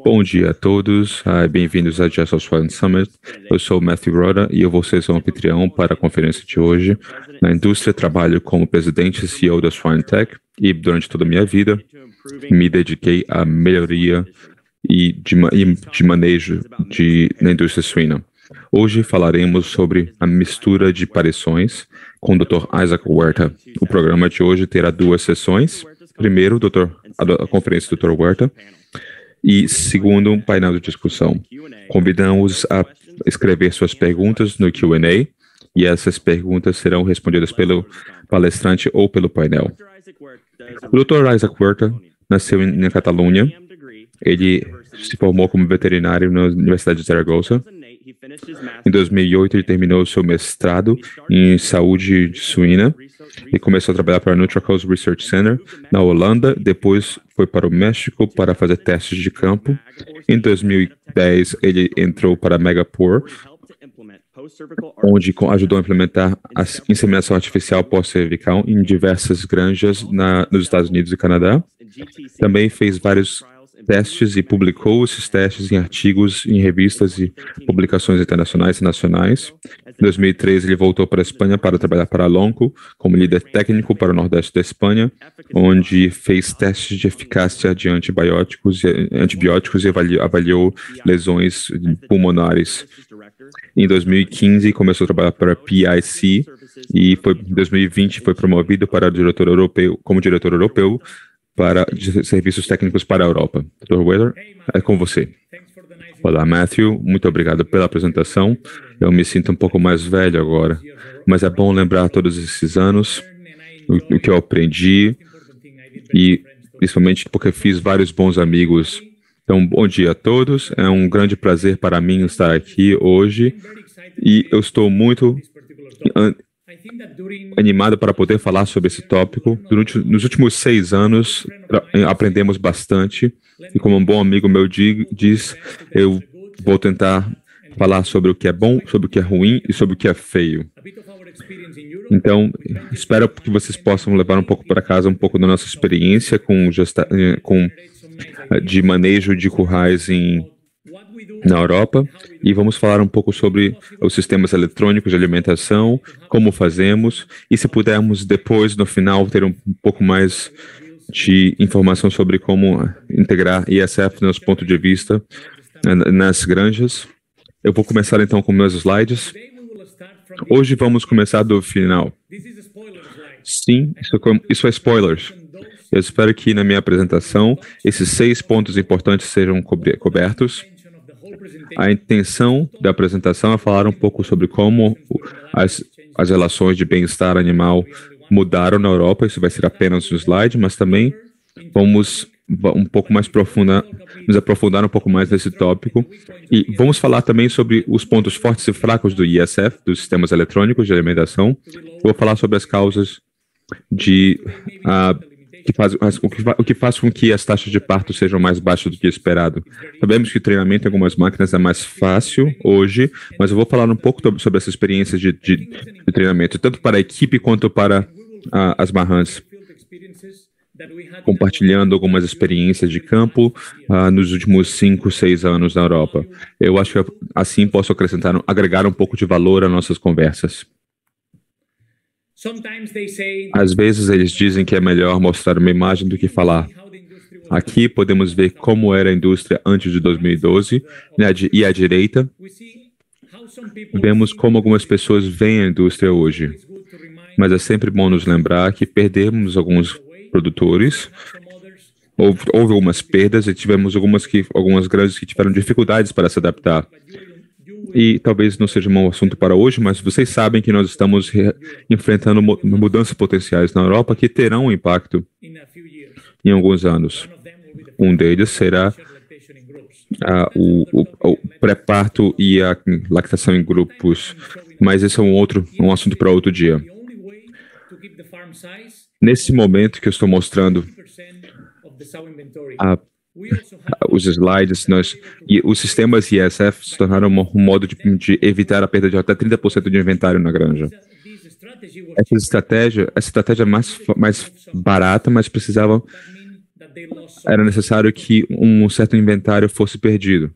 Bom dia a todos, bem-vindos à Just All Swine Summit. Eu sou o Matthew Roda e eu vou ser seu anfitrião para a conferência de hoje. Na indústria, trabalho como presidente e CEO da SwineTech e durante toda a minha vida me dediquei à melhoria e de manejo na indústria suína. Hoje falaremos sobre a mistura de pareções com o Dr. Isaac Huerta. O programa de hoje terá duas sessões. Primeiro, a conferência do Dr. Huerta e segundo, um painel de discussão. Convidamos a escrever suas perguntas no Q&A e essas perguntas serão respondidas pelo palestrante ou pelo painel. O Dr. Isaac Huerta nasceu na Catalunha. Ele se formou como veterinário na Universidade de Zaragoza. Em 2008, ele terminou seu mestrado em saúde suína e começou a trabalhar para a Nutracoast Research Center na Holanda. Depois foi para o México para fazer testes de campo. Em 2010, ele entrou para a Megapore, onde ajudou a implementar a inseminação artificial pós-cervical em diversas granjas nos Estados Unidos e Canadá. Também fez vários testes e publicou esses testes em artigos, em revistas e publicações internacionais e nacionais. Em 2013, ele voltou para a Espanha para trabalhar para a Lonco como líder técnico para o Nordeste da Espanha, onde fez testes de eficácia de antibióticos e avaliou lesões pulmonares. Em 2015, começou a trabalhar para a PIC e em 2020 foi promovido como diretor europeu para serviços técnicos para a Europa. Dr. Huerta, é com você. Olá, Matthew. Muito obrigado pela apresentação. Eu me sinto um pouco mais velho agora, mas é bom lembrar todos esses anos, o que eu aprendi, e principalmente porque fiz vários bons amigos. Então, bom dia a todos. É um grande prazer para mim estar aqui hoje e eu estou muito animado para poder falar sobre esse tópico. Nos últimos 6 anos, aprendemos bastante e como um bom amigo meu diz, eu vou tentar falar sobre o que é bom, sobre o que é ruim e sobre o que é feio. Então, espero que vocês possam levar um pouco para casa um pouco da nossa experiência de manejo de currais na Europa, e vamos falar um pouco sobre os sistemas eletrônicos de alimentação, como fazemos, e se pudermos depois, no final, ter um pouco mais de informação sobre como integrar ISF no nosso ponto de vista nas granjas. Eu vou começar então com meus slides. Hoje vamos começar do final. Sim, isso é spoilers. Eu espero que na minha apresentação esses 6 pontos importantes sejam cobertos. A intenção da apresentação é falar um pouco sobre como as relações de bem-estar animal mudaram na Europa. Isso vai ser apenas um slide, mas também vamos nos aprofundar um pouco mais nesse tópico. E vamos falar também sobre os pontos fortes e fracos do ISF, dos sistemas eletrônicos de alimentação. Vou falar sobre as causas o que faz com que as taxas de parto sejam mais baixas do que esperado. Sabemos que o treinamento em algumas máquinas é mais fácil hoje, mas eu vou falar um pouco sobre essa experiência de treinamento, tanto para a equipe quanto para as marrãs, compartilhando algumas experiências de campo nos últimos 5, 6 anos na Europa. Eu acho que assim posso agregar um pouco de valor às nossas conversas. Às vezes eles dizem que é melhor mostrar uma imagem do que falar. Aqui podemos ver como era a indústria antes de 2012, e à direita vemos como algumas pessoas veem a indústria hoje. Mas é sempre bom nos lembrar que perdemos alguns produtores, houve algumas perdas e tivemos algumas grandes que tiveram dificuldades para se adaptar. E talvez não seja um assunto para hoje, mas vocês sabem que nós estamos enfrentando mudanças potenciais na Europa que terão um impacto em alguns anos. Um deles será o pré-parto e a lactação em grupos, mas esse é um assunto para outro dia. Nesse momento que eu estou mostrando os slides, e os sistemas ISF se tornaram um modo de evitar a perda de até 30% de inventário na granja. Essa estratégia é mais barata, mas precisava era necessário que um certo inventário fosse perdido.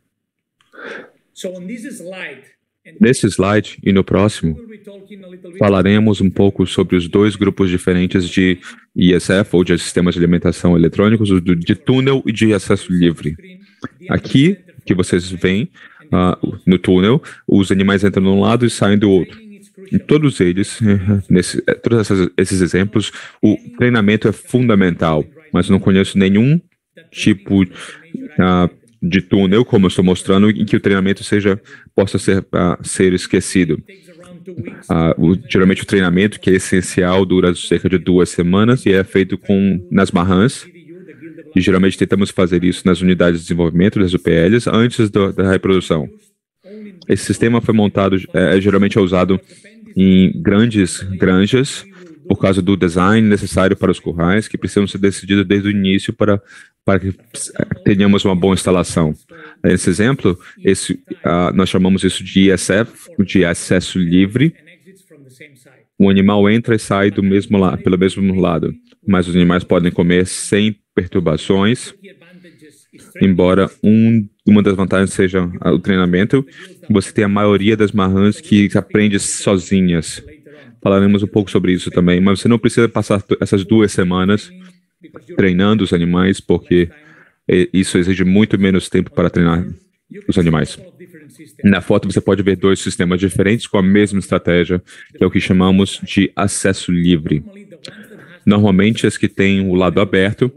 Nesse slide e no próximo, falaremos um pouco sobre os dois grupos diferentes de ISF, ou de sistemas de alimentação eletrônicos, de túnel e de acesso livre. Aqui, que vocês veem, no túnel, os animais entram de um lado e saem do outro. Em todos eles, todos esses exemplos, o treinamento é fundamental, mas não conheço nenhum tipo de túnel, como eu estou mostrando, em que o treinamento possa ser esquecido. Geralmente o treinamento, que é essencial, dura cerca de 2 semanas e é feito nas marrãs. E geralmente tentamos fazer isso nas unidades de desenvolvimento, das UPLs, antes da reprodução. Esse sistema foi montado, geralmente é usado em grandes granjas, por causa do design necessário para os currais, que precisam ser decididos desde o início para que tenhamos uma boa instalação. Nesse exemplo, nós chamamos isso de ISF, de acesso livre. O animal entra e sai pelo mesmo lado, mas os animais podem comer sem perturbações, embora uma das vantagens seja o treinamento. Você tem a maioria das marrãs que aprende sozinhas. Falaremos um pouco sobre isso também, mas você não precisa passar essas 2 semanas treinando os animais, porque isso exige muito menos tempo para treinar os animais. Na foto você pode ver 2 sistemas diferentes com a mesma estratégia, que é o que chamamos de acesso livre. Normalmente, as que têm o lado aberto,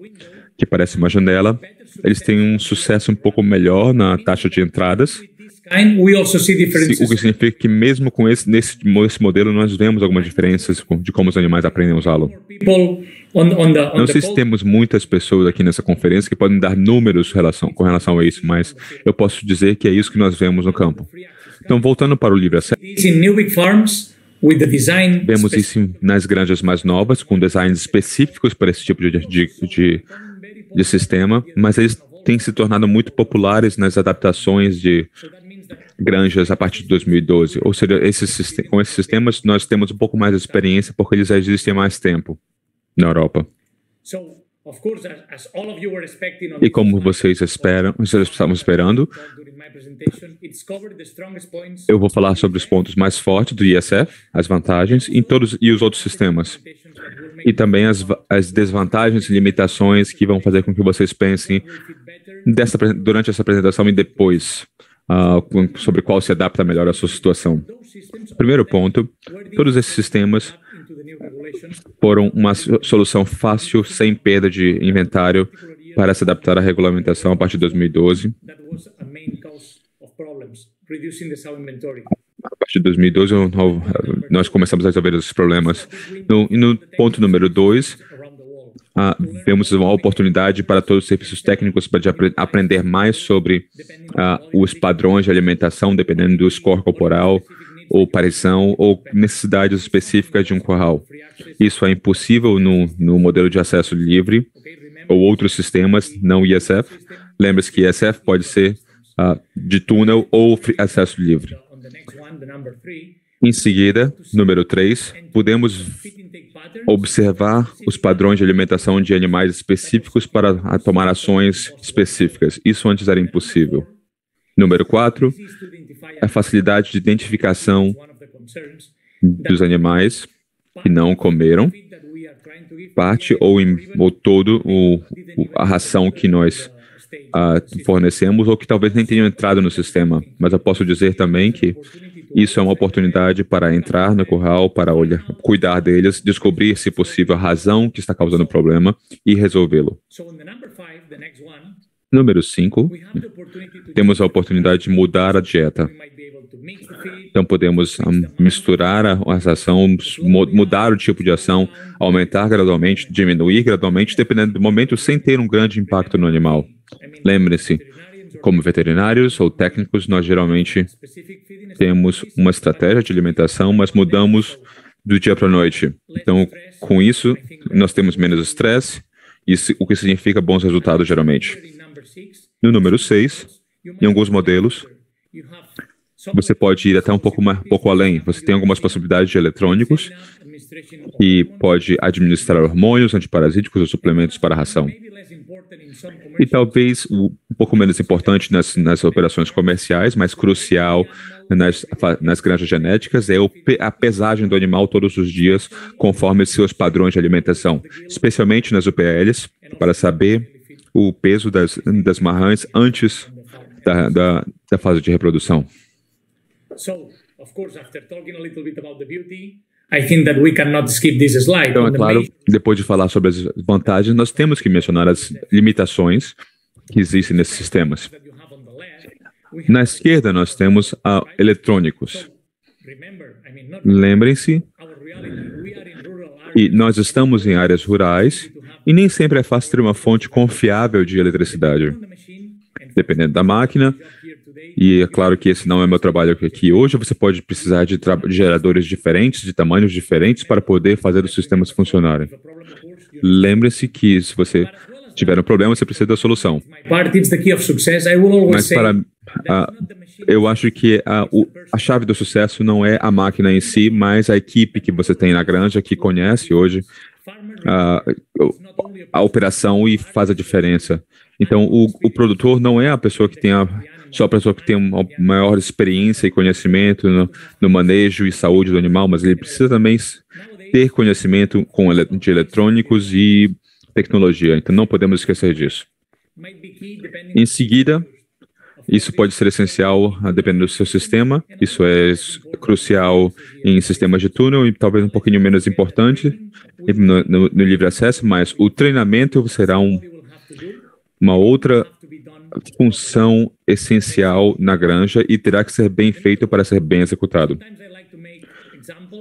que parece uma janela, eles têm um sucesso um pouco melhor na taxa de entradas. O que significa que mesmo nesse modelo nós vemos algumas diferenças de como os animais aprendem a usá-lo. Não sei se temos muitas pessoas aqui nessa conferência que podem dar números com relação a isso, mas eu posso dizer que é isso que nós vemos no campo. Então, voltando para o livre acesso, vemos isso nas granjas mais novas, com designs específicos para esse tipo de sistema, mas eles têm se tornado muito populares nas adaptações de granjas a partir de 2012. Ou seja, com esses sistemas nós temos um pouco mais de experiência porque eles já existem há mais tempo na Europa. E como vocês estavam esperando, eu vou falar sobre os pontos mais fortes do ISF, as vantagens e os outros sistemas. E também as desvantagens e limitações que vão fazer com que vocês pensem durante essa apresentação e depois sobre qual se adapta melhor à sua situação. Primeiro ponto, todos esses sistemas foram uma solução fácil, sem perda de inventário, para se adaptar à regulamentação a partir de 2012. A partir de 2012, nós começamos a resolver esses problemas. No ponto número 2, vemos uma oportunidade para todos os serviços técnicos para aprender mais sobre os padrões de alimentação, dependendo do score corporal, ou aparição, ou necessidades específicas de um curral. Isso é impossível no modelo de acesso livre, ou outros sistemas não ISF. Lembre-se que ISF pode ser de túnel ou acesso livre. Em seguida, número 3, podemos observar os padrões de alimentação de animais específicos para tomar ações específicas. Isso antes era impossível. Número 4, a facilidade de identificação dos animais que não comeram parte ou todo a ração que nós fornecemos, ou que talvez nem tenham entrado no sistema. Mas eu posso dizer também que isso é uma oportunidade para entrar no curral, para cuidar deles, descobrir, se possível, a razão que está causando o problema e resolvê-lo. Número 5, temos a oportunidade de mudar a dieta. Então, podemos misturar a ração, mudar o tipo de ação, aumentar gradualmente, diminuir gradualmente, dependendo do momento, sem ter um grande impacto no animal. Lembre-se, como veterinários ou técnicos, nós geralmente temos uma estratégia de alimentação, mas mudamos do dia para a noite. Então, com isso, nós temos menos estresse, o que significa bons resultados, geralmente. No número 6, em alguns modelos, você pode ir até um pouco além. Você tem algumas possibilidades de eletrônicos e pode administrar hormônios, antiparasíticos ou suplementos para a ração. E talvez um pouco menos importante nas operações comerciais, mas crucial nas granjas genéticas, é a pesagem do animal todos os dias, conforme seus padrões de alimentação, especialmente nas UPLs, para saber o peso das marrãs antes da fase de reprodução. Então, é claro, depois de falar sobre as vantagens, nós temos que mencionar as limitações que existem nesses sistemas. Na esquerda, nós temos eletrônicos. Lembrem-se, e nós estamos em áreas rurais e nem sempre é fácil ter uma fonte confiável de eletricidade. Dependendo da máquina, e é claro que esse não é meu trabalho aqui hoje, você pode precisar de geradores diferentes, de tamanhos diferentes, para poder fazer os sistemas funcionarem. Lembre-se que se você tiver um problema, você precisa da solução. Mas eu acho que a chave do sucesso não é a máquina em si, mas a equipe que você tem na granja, que conhece hoje a operação e faz a diferença. Então, o produtor não é a pessoa que tem só a pessoa que tem uma maior experiência e conhecimento no manejo e saúde do animal, mas ele precisa também ter conhecimento de eletrônicos e tecnologia. Então, não podemos esquecer disso. Em seguida, isso pode ser essencial dependendo do seu sistema. Isso é crucial em sistemas de túnel e talvez um pouquinho menos importante no livre acesso, mas o treinamento será uma outra função essencial na granja e terá que ser bem feito para ser bem executado.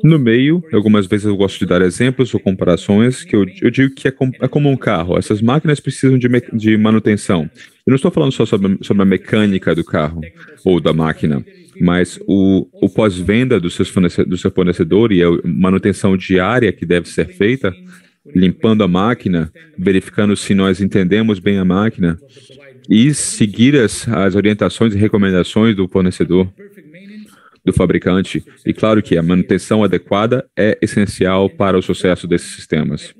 No meio, algumas vezes eu gosto de dar exemplos ou comparações que eu digo que é como um carro. Essas máquinas precisam de manutenção. Eu não estou falando só sobre a mecânica do carro ou da máquina, mas o pós-venda do seu fornecedor e a manutenção diária que deve ser feita, limpando a máquina, verificando se nós entendemos bem a máquina e seguir as orientações e recomendações do fornecedor, do fabricante. E claro que a manutenção adequada é essencial para o sucesso desses sistemas.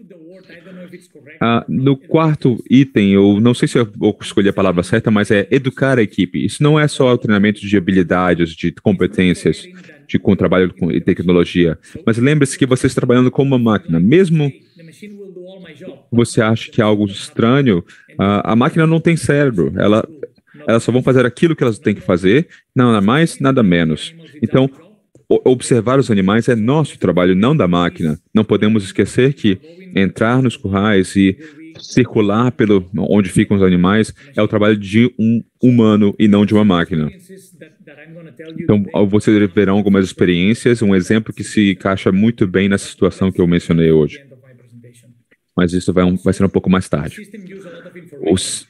No quarto item, eu não sei se eu vou escolher a palavra certa, mas é educar a equipe. Isso não é só o treinamento de habilidades, de competências, com trabalho e tecnologia, mas lembre-se que você está trabalhando com uma máquina. Mesmo você acha que é algo estranho, a máquina não tem cérebro. Elas só vão fazer aquilo que elas têm que fazer, nada mais, nada menos. Então, observar os animais é nosso trabalho, não da máquina. Não podemos esquecer que entrar nos currais e circular onde ficam os animais é o trabalho de um humano e não de uma máquina. Então, vocês verão algumas experiências, um exemplo que se encaixa muito bem nessa situação que eu mencionei hoje. Mas isso vai ser um pouco mais tarde.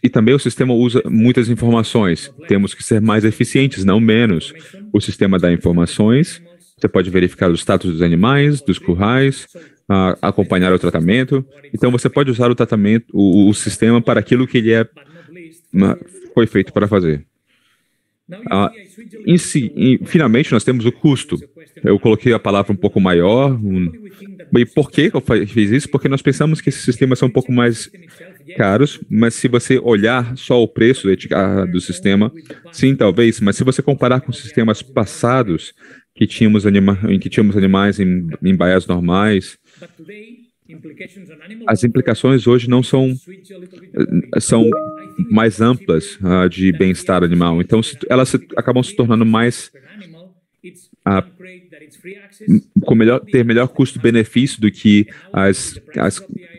E também o sistema usa muitas informações. Temos que ser mais eficientes, não menos. O sistema dá informações, você pode verificar o status dos animais, dos currais, acompanhar o tratamento. Então, você pode usar o tratamento, o sistema para aquilo que ele foi feito para fazer. Finalmente, nós temos o custo. Eu coloquei a palavra um pouco maior. E por que eu fiz isso? Porque nós pensamos que esses sistemas são um pouco mais caros, mas se você olhar só o preço do sistema, sim, talvez, mas se você comparar com sistemas passados em que tínhamos animais em baias normais, as implicações hoje não são mais amplas de bem-estar animal. Então, elas acabam se tornando mais ter melhor custo-benefício do que as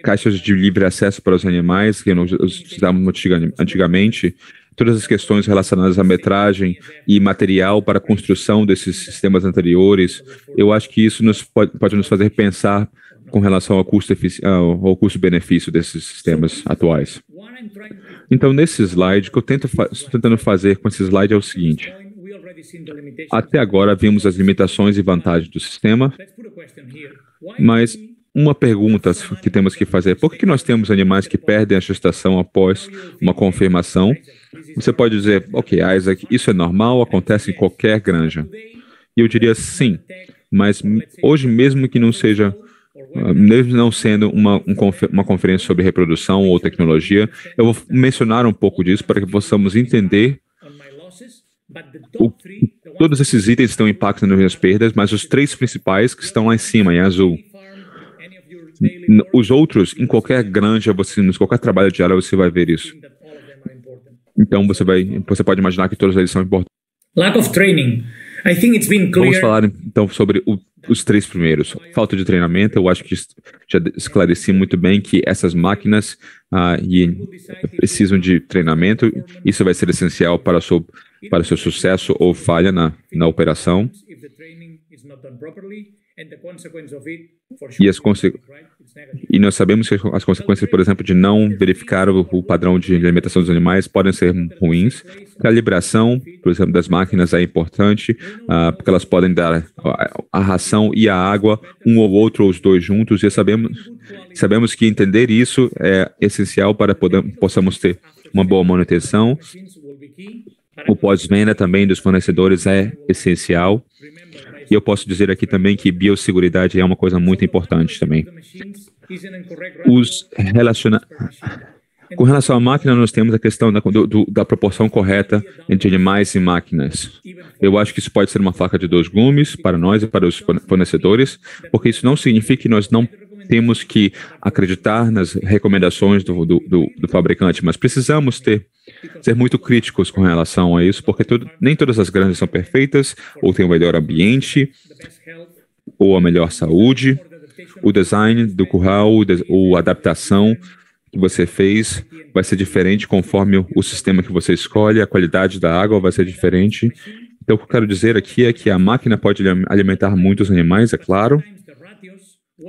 caixas de livre acesso para os animais que nós usámos antigamente. Todas as questões relacionadas à metragem e material para a construção desses sistemas anteriores, eu acho que isso pode nos fazer pensar com relação ao custo-benefício desses sistemas atuais. Então, nesse slide, o que eu estou tentando fazer com esse slide é o seguinte. Até agora, vimos as limitações e vantagens do sistema, mas uma pergunta que temos que fazer: por que nós temos animais que perdem a gestação após uma confirmação Você pode dizer, ok, Isaac, isso é normal, acontece em qualquer granja. E eu diria sim, mas hoje mesmo que não seja, mesmo não sendo uma conferência sobre reprodução ou tecnologia, eu vou mencionar um pouco disso para que possamos entender o, todos esses itens estão impactando nas minhas perdas, mas os três principais que estão lá em cima, em azul. Os outros, em qualquer granja, em qualquer trabalho diário, você vai ver isso. Então você pode imaginar que todos eles são importantes. Lack of training. I think it's been clear. Vamos falar então sobre os três primeiros. Falta de treinamento, eu acho que já esclareci muito bem que essas máquinas precisam de treinamento. Isso vai ser essencial para o seu sucesso ou falha na operação. E nós sabemos que as consequências, por exemplo, de não verificar o padrão de alimentação dos animais podem ser ruins. A calibração, por exemplo, das máquinas é importante, porque elas podem dar a ração e a água, um ou outro, ou os dois juntos, e sabemos que entender isso é essencial para possamos ter uma boa manutenção. O pós-venda também dos fornecedores é essencial. E eu posso dizer aqui também que biosseguridade é uma coisa muito importante também. Com relação à máquina, nós temos a questão da proporção correta entre animais e máquinas. Eu acho que isso pode ser uma faca de dois gumes para nós e para os fornecedores, porque isso não significa que nós não temos que acreditar nas recomendações do fabricante, mas precisamos ser muito críticos com relação a isso, porque nem todas as granjas são perfeitas, ou têm o melhor ambiente, ou a melhor saúde. O design do curral, ou a adaptação que você fez vai ser diferente conforme o sistema que você escolhe, a qualidade da água vai ser diferente. Então, o que eu quero dizer aqui é que a máquina pode alimentar muitos animais, é claro,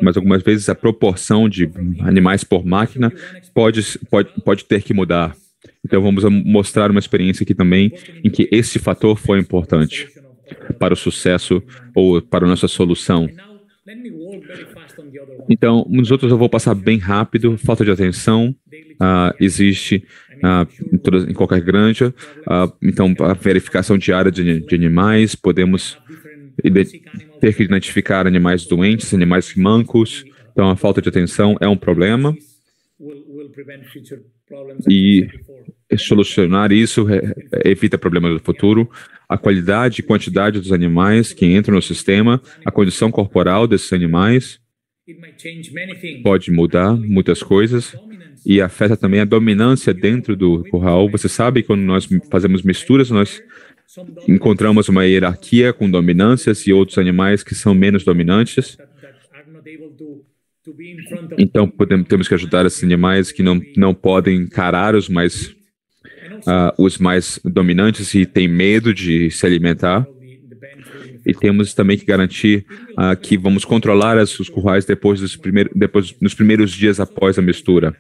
mas algumas vezes a proporção de animais por máquina pode ter que mudar. Então vamos mostrar uma experiência aqui também em que esse fator foi importante para o sucesso ou para a nossa solução. Então, nos outros eu vou passar bem rápido. Falta de atenção existe em qualquer granja. Então, a verificação diária de animais, podemos ter que identificar animais doentes, animais mancos. Então, a falta de atenção é um problema. E solucionar isso evita problemas no futuro. A qualidade e quantidade dos animais que entram no sistema, a condição corporal desses animais pode mudar muitas coisas e afeta também a dominância dentro do curral. Você sabe que quando nós fazemos misturas, nós encontramos uma hierarquia com dominâncias e outros animais que são menos dominantes. Então, temos que ajudar esses animais que não podem encarar os mais dominantes e têm medo de se alimentar. E temos também que garantir que vamos controlar os currais nos primeiros dias após a mistura.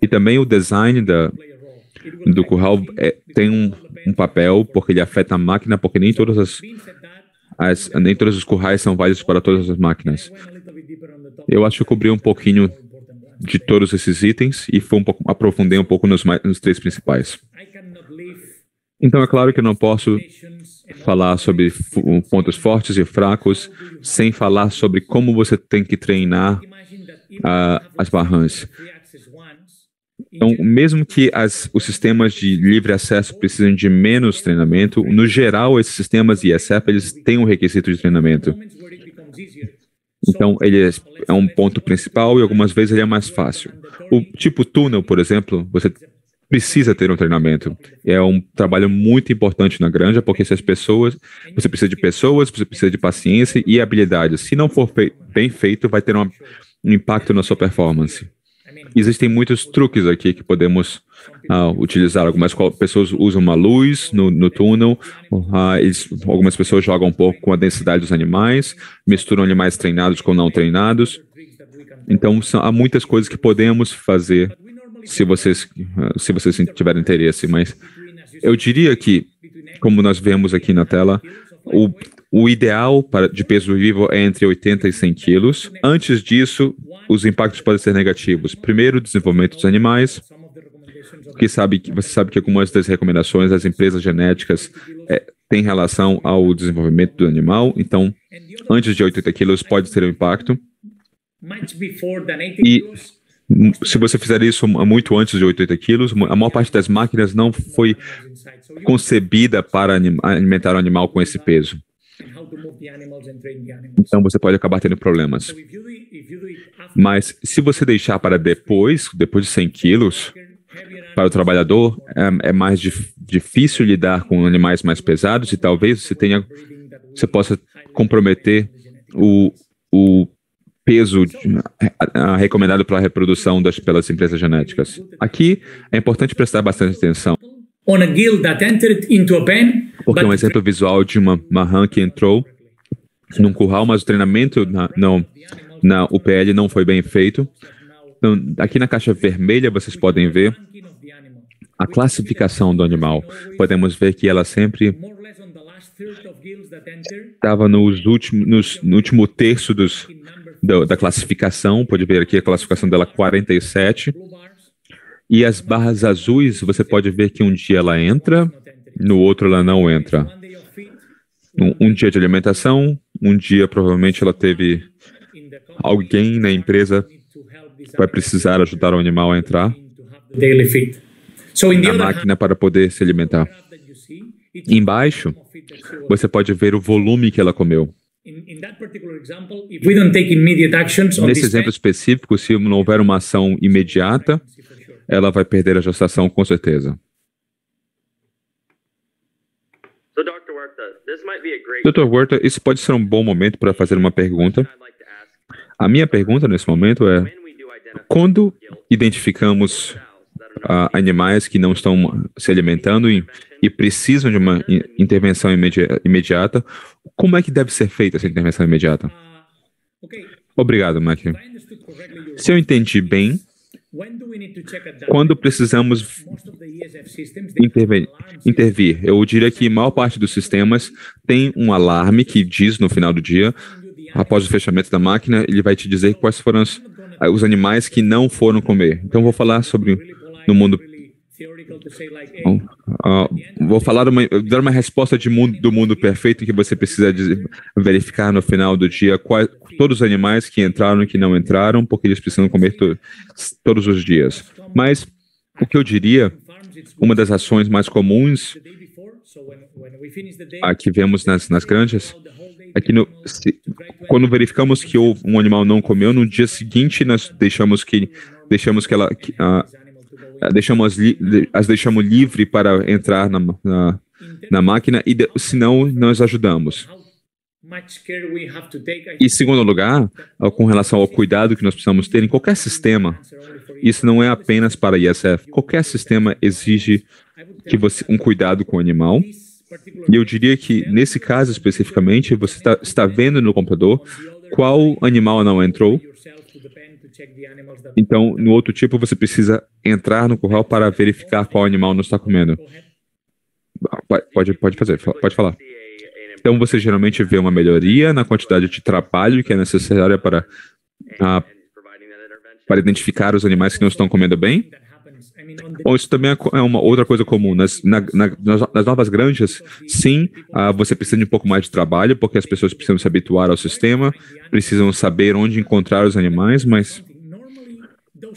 E também o design do curral tem um papel, porque ele afeta a máquina, porque nem todos os currais são válidos para todas as máquinas. Eu acho que eu cobri um pouquinho de todos esses itens e aprofundei um pouco nos três principais. Então, é claro que eu não posso falar sobre pontos fortes e fracos sem falar sobre como você tem que treinar as barrans. Então, mesmo que os sistemas de livre acesso precisem de menos treinamento, no geral, esses sistemas ISF, eles têm um requisito de treinamento. Então, ele é um ponto principal e algumas vezes ele é mais fácil. O tipo túnel, por exemplo, você precisa ter um treinamento. É um trabalho muito importante na granja, porque você precisa de pessoas, você precisa de paciência e habilidades. Se não for bem feito, vai ter um impacto na sua performance. Existem muitos truques aqui que podemos utilizar. Algumas pessoas usam uma luz no túnel, algumas pessoas jogam um pouco com a densidade dos animais, misturam animais treinados com não treinados. Então, há muitas coisas que podemos fazer se vocês tiverem interesse, mas eu diria que, como nós vemos aqui na tela, o ideal de peso vivo é entre 80 e 100 quilos. Antes disso, os impactos podem ser negativos. Primeiro, o desenvolvimento dos animais. porque você sabe que algumas das recomendações das empresas genéticas têm relação ao desenvolvimento do animal, então antes de 80 quilos pode ter um impacto. E se você fizer isso muito antes de 80 quilos, a maior parte das máquinas não foi concebida para alimentar o animal com esse peso. Então você pode acabar tendo problemas. Mas se você deixar para depois de 100 quilos, para o trabalhador é mais difícil lidar com animais mais pesados e talvez você possa comprometer o peso recomendado para a reprodução pelas empresas genéticas. Aqui é importante prestar bastante atenção. Porque é um exemplo visual de uma rã que entrou num curral, mas o treinamento na UPL não foi bem feito. Então, aqui na caixa vermelha vocês podem ver a classificação do animal. Podemos ver que ela sempre estava no último terço da classificação. Pode ver aqui a classificação dela 47. E as barras azuis, você pode ver que um dia ela entra, no outro ela não entra. Um dia de alimentação, um dia provavelmente ela teve alguém na empresa que vai precisar ajudar o animal a entrar na máquina para poder se alimentar. Embaixo, você pode ver o volume que ela comeu. Nesse exemplo específico, se não houver uma ação imediata, ela vai perder a gestação com certeza. Dr. Huerta, isso pode ser um bom momento para fazer uma pergunta. A minha pergunta nesse momento é: quando identificamos animais que não estão se alimentando e precisam de uma intervenção imediata, como é que deve ser feita essa intervenção imediata? Obrigado, Matthew. Se eu entendi bem, quando precisamos intervir, eu diria que a maior parte dos sistemas tem um alarme que diz no final do dia, após o fechamento da máquina, ele vai te dizer quais foram os animais que não foram comer. Então, vou falar sobre no mundo. Vou dar uma resposta do mundo perfeito que você precisa verificar no final do dia todos os animais que entraram e que não entraram, porque eles precisam comer todos os dias. Mas o que eu diria, uma das ações mais comuns que vemos nas granjas, é que quando verificamos que um animal não comeu, no dia seguinte nós deixamos livre para entrar na máquina e senão nós ajudamos. E segundo lugar, com relação ao cuidado que nós precisamos ter em qualquer sistema, isso não é apenas para ISF, qualquer sistema exige um cuidado com o animal. E eu diria que nesse caso especificamente, você está vendo no computador qual animal não entrou. Então, no outro tipo, você precisa entrar no curral para verificar qual animal não está comendo. Pode falar. Então, você geralmente vê uma melhoria na quantidade de trabalho que é necessária para identificar os animais que não estão comendo bem. Bom, isso também é uma outra coisa comum. Nas novas granjas, sim, você precisa de um pouco mais de trabalho, porque as pessoas precisam se habituar ao sistema, precisam saber onde encontrar os animais, mas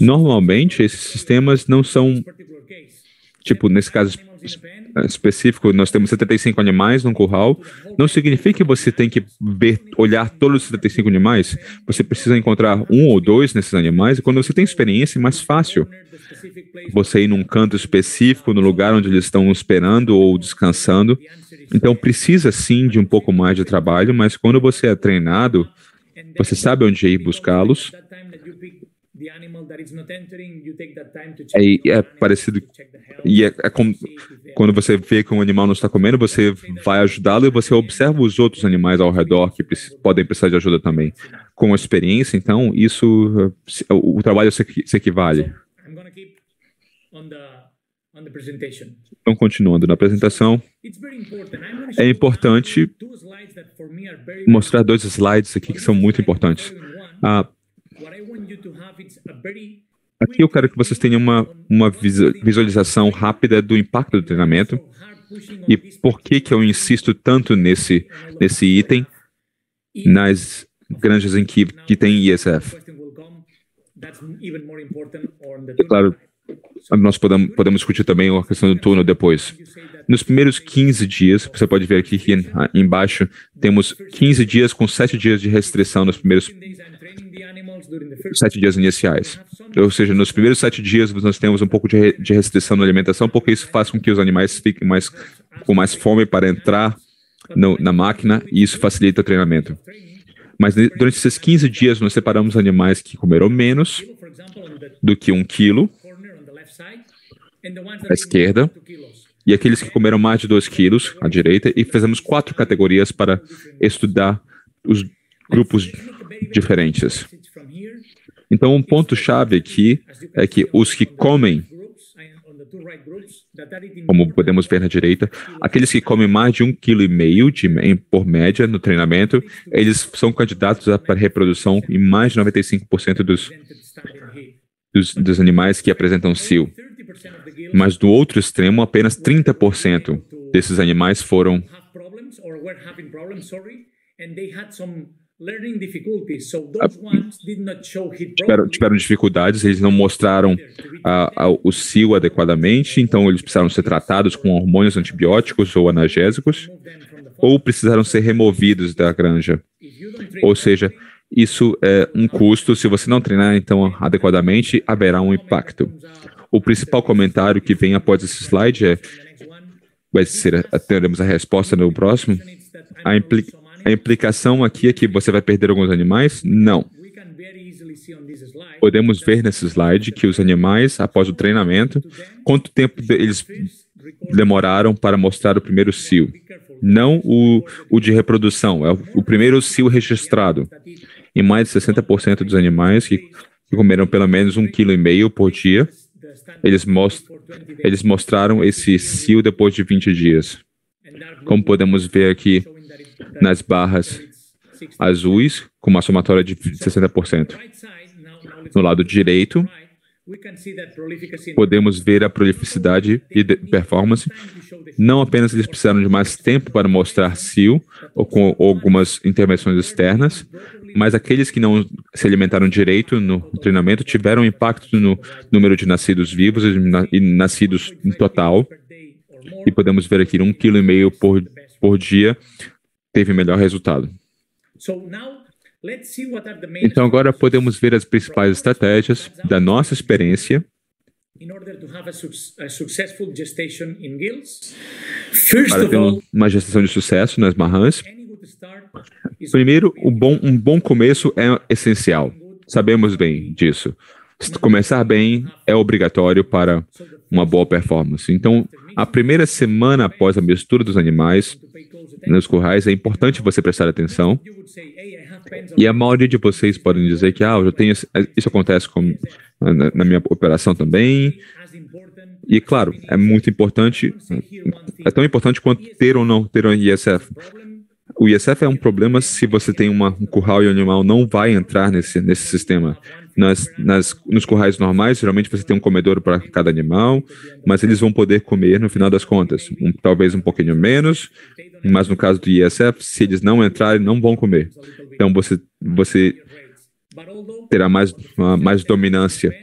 normalmente esses sistemas não são, tipo, nesse caso específico, nós temos 75 animais num curral, não significa que você tem que olhar todos os 75 animais, você precisa encontrar um ou dois nesses animais, e quando você tem experiência, é mais fácil você ir num canto específico, no lugar onde eles estão esperando ou descansando. Então, precisa sim de um pouco mais de trabalho, mas quando você é treinado, você sabe onde ir buscá-los. É parecido, e é como quando você vê que um animal não está comendo, você vai ajudá-lo e você observa os outros animais ao redor que podem precisar de ajuda também. Com a experiência, então, o trabalho se equivale. Então, continuando na apresentação, é importante mostrar dois slides aqui que são muito importantes. Aqui eu quero que vocês tenham uma visualização rápida do impacto do treinamento e por que eu insisto tanto nesse item nas granjas em que tem ISF. E, claro, nós podemos discutir também a questão do turno depois. Nos primeiros 15 dias, você pode ver aqui que embaixo temos 15 dias com 7 dias de restrição nos primeiros 7 dias iniciais. Ou seja, nos primeiros 7 dias nós temos um pouco de restrição na alimentação, porque isso faz com que os animais fiquem com mais fome para entrar na máquina e isso facilita o treinamento. Mas durante esses 15 dias nós separamos animais que comeram menos do que 1 quilo à esquerda e aqueles que comeram mais de 2 quilos à direita e fizemos 4 categorias para estudar os grupos diferentes. Então, um ponto-chave aqui é que os que comem, como podemos ver na direita, aqueles que comem mais de 1,5 kg por média no treinamento, eles são candidatos para reprodução em mais de 95% dos animais que apresentam cio. Mas do outro extremo, apenas 30% desses animais foram tiveram dificuldades, eles não mostraram o cio adequadamente, então eles precisaram ser tratados com hormônios antibióticos ou analgésicos, ou precisaram ser removidos da granja. Ou seja, isso é um custo, se você não treinar então adequadamente, haverá um impacto. O principal comentário que vem após esse slide teremos a resposta no próximo. A implicação aqui é que você vai perder alguns animais? Não. Podemos ver nesse slide que os animais, após o treinamento, quanto tempo eles demoraram para mostrar o primeiro cio. Não o de reprodução, é o primeiro cio registrado. E mais de 60% dos animais que comeram pelo menos 1,5 kg por dia, eles mostraram esse cio depois de 20 dias. Como podemos ver aqui nas barras azuis, com uma somatória de 60%. No lado direito, podemos ver a prolificidade e performance. Não apenas eles precisaram de mais tempo para mostrar cio, ou com algumas intervenções externas, mas aqueles que não se alimentaram direito no treinamento tiveram impacto no número de nascidos vivos e nascidos em total. E podemos ver aqui 1,5 kg por dia teve melhor resultado. Então agora podemos ver as principais estratégias da nossa experiência para ter uma gestação de sucesso nas marrãs. Primeiro, um bom começo é essencial. Sabemos bem disso. Começar bem é obrigatório para uma boa performance. Então, a primeira semana após a mistura dos animais nos currais, é importante você prestar atenção. E a maioria de vocês podem dizer que eu já tenho, isso acontece na minha operação também. E, claro, é muito importante, é tão importante quanto ter ou não ter um ISF. O ISF é um problema se você tem um curral e o animal não vai entrar nesse sistema. Nos currais normais, geralmente você tem um comedouro para cada animal, mas eles vão poder comer no final das contas. Talvez um pouquinho menos, mas no caso do ISF, se eles não entrarem, não vão comer. Então você terá mais dominância.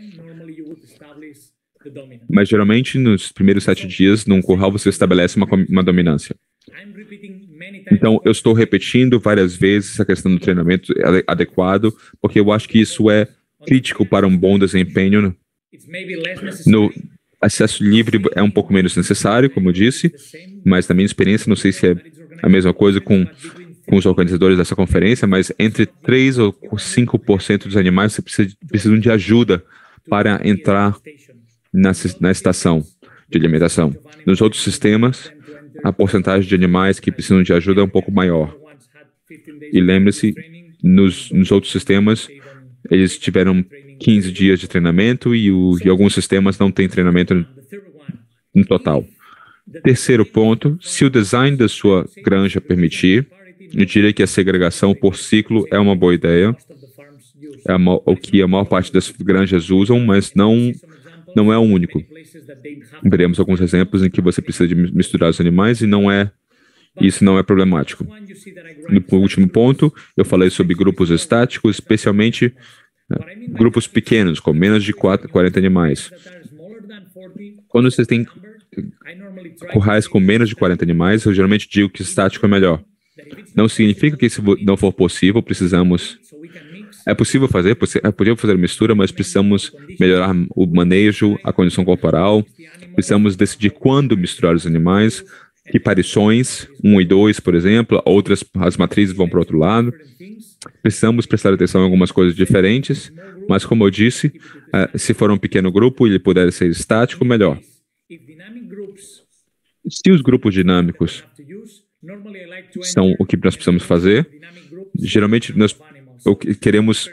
Mas geralmente nos primeiros 7 dias, num curral, você estabelece uma dominância. Então, eu estou repetindo várias vezes a questão do treinamento adequado, porque eu acho que isso é crítico para um bom desempenho. No acesso livre é um pouco menos necessário, como eu disse, mas na minha experiência, não sei se é a mesma coisa com os organizadores dessa conferência, mas entre 3 ou 5% dos animais precisam de ajuda para entrar na estação de alimentação. Nos outros sistemas, a porcentagem de animais que precisam de ajuda é um pouco maior. E lembre-se, nos outros sistemas, eles tiveram 15 dias de treinamento e alguns sistemas não têm treinamento no total. Terceiro ponto, se o design da sua granja permitir, eu diria que a segregação por ciclo é uma boa ideia. é o que a maior parte das granjas usam, mas não é o único. Veremos alguns exemplos em que você precisa de misturar os animais e isso não é problemático. No último ponto, eu falei sobre grupos estáticos, especialmente grupos pequenos, com menos de 40 animais. Quando vocês têm currais com menos de 40 animais, eu geralmente digo que estático é melhor. Não significa que, se não for possível, precisamos... É possível fazer, podemos fazer mistura, mas precisamos melhorar o manejo, a condição corporal, precisamos decidir quando misturar os animais, que parições, 1 e 2, por exemplo, as matrizes vão para o outro lado. Precisamos prestar atenção em algumas coisas diferentes, mas como eu disse, se for um pequeno grupo e ele puder ser estático, melhor. Se os grupos dinâmicos são o que nós precisamos fazer, geralmente nós queremos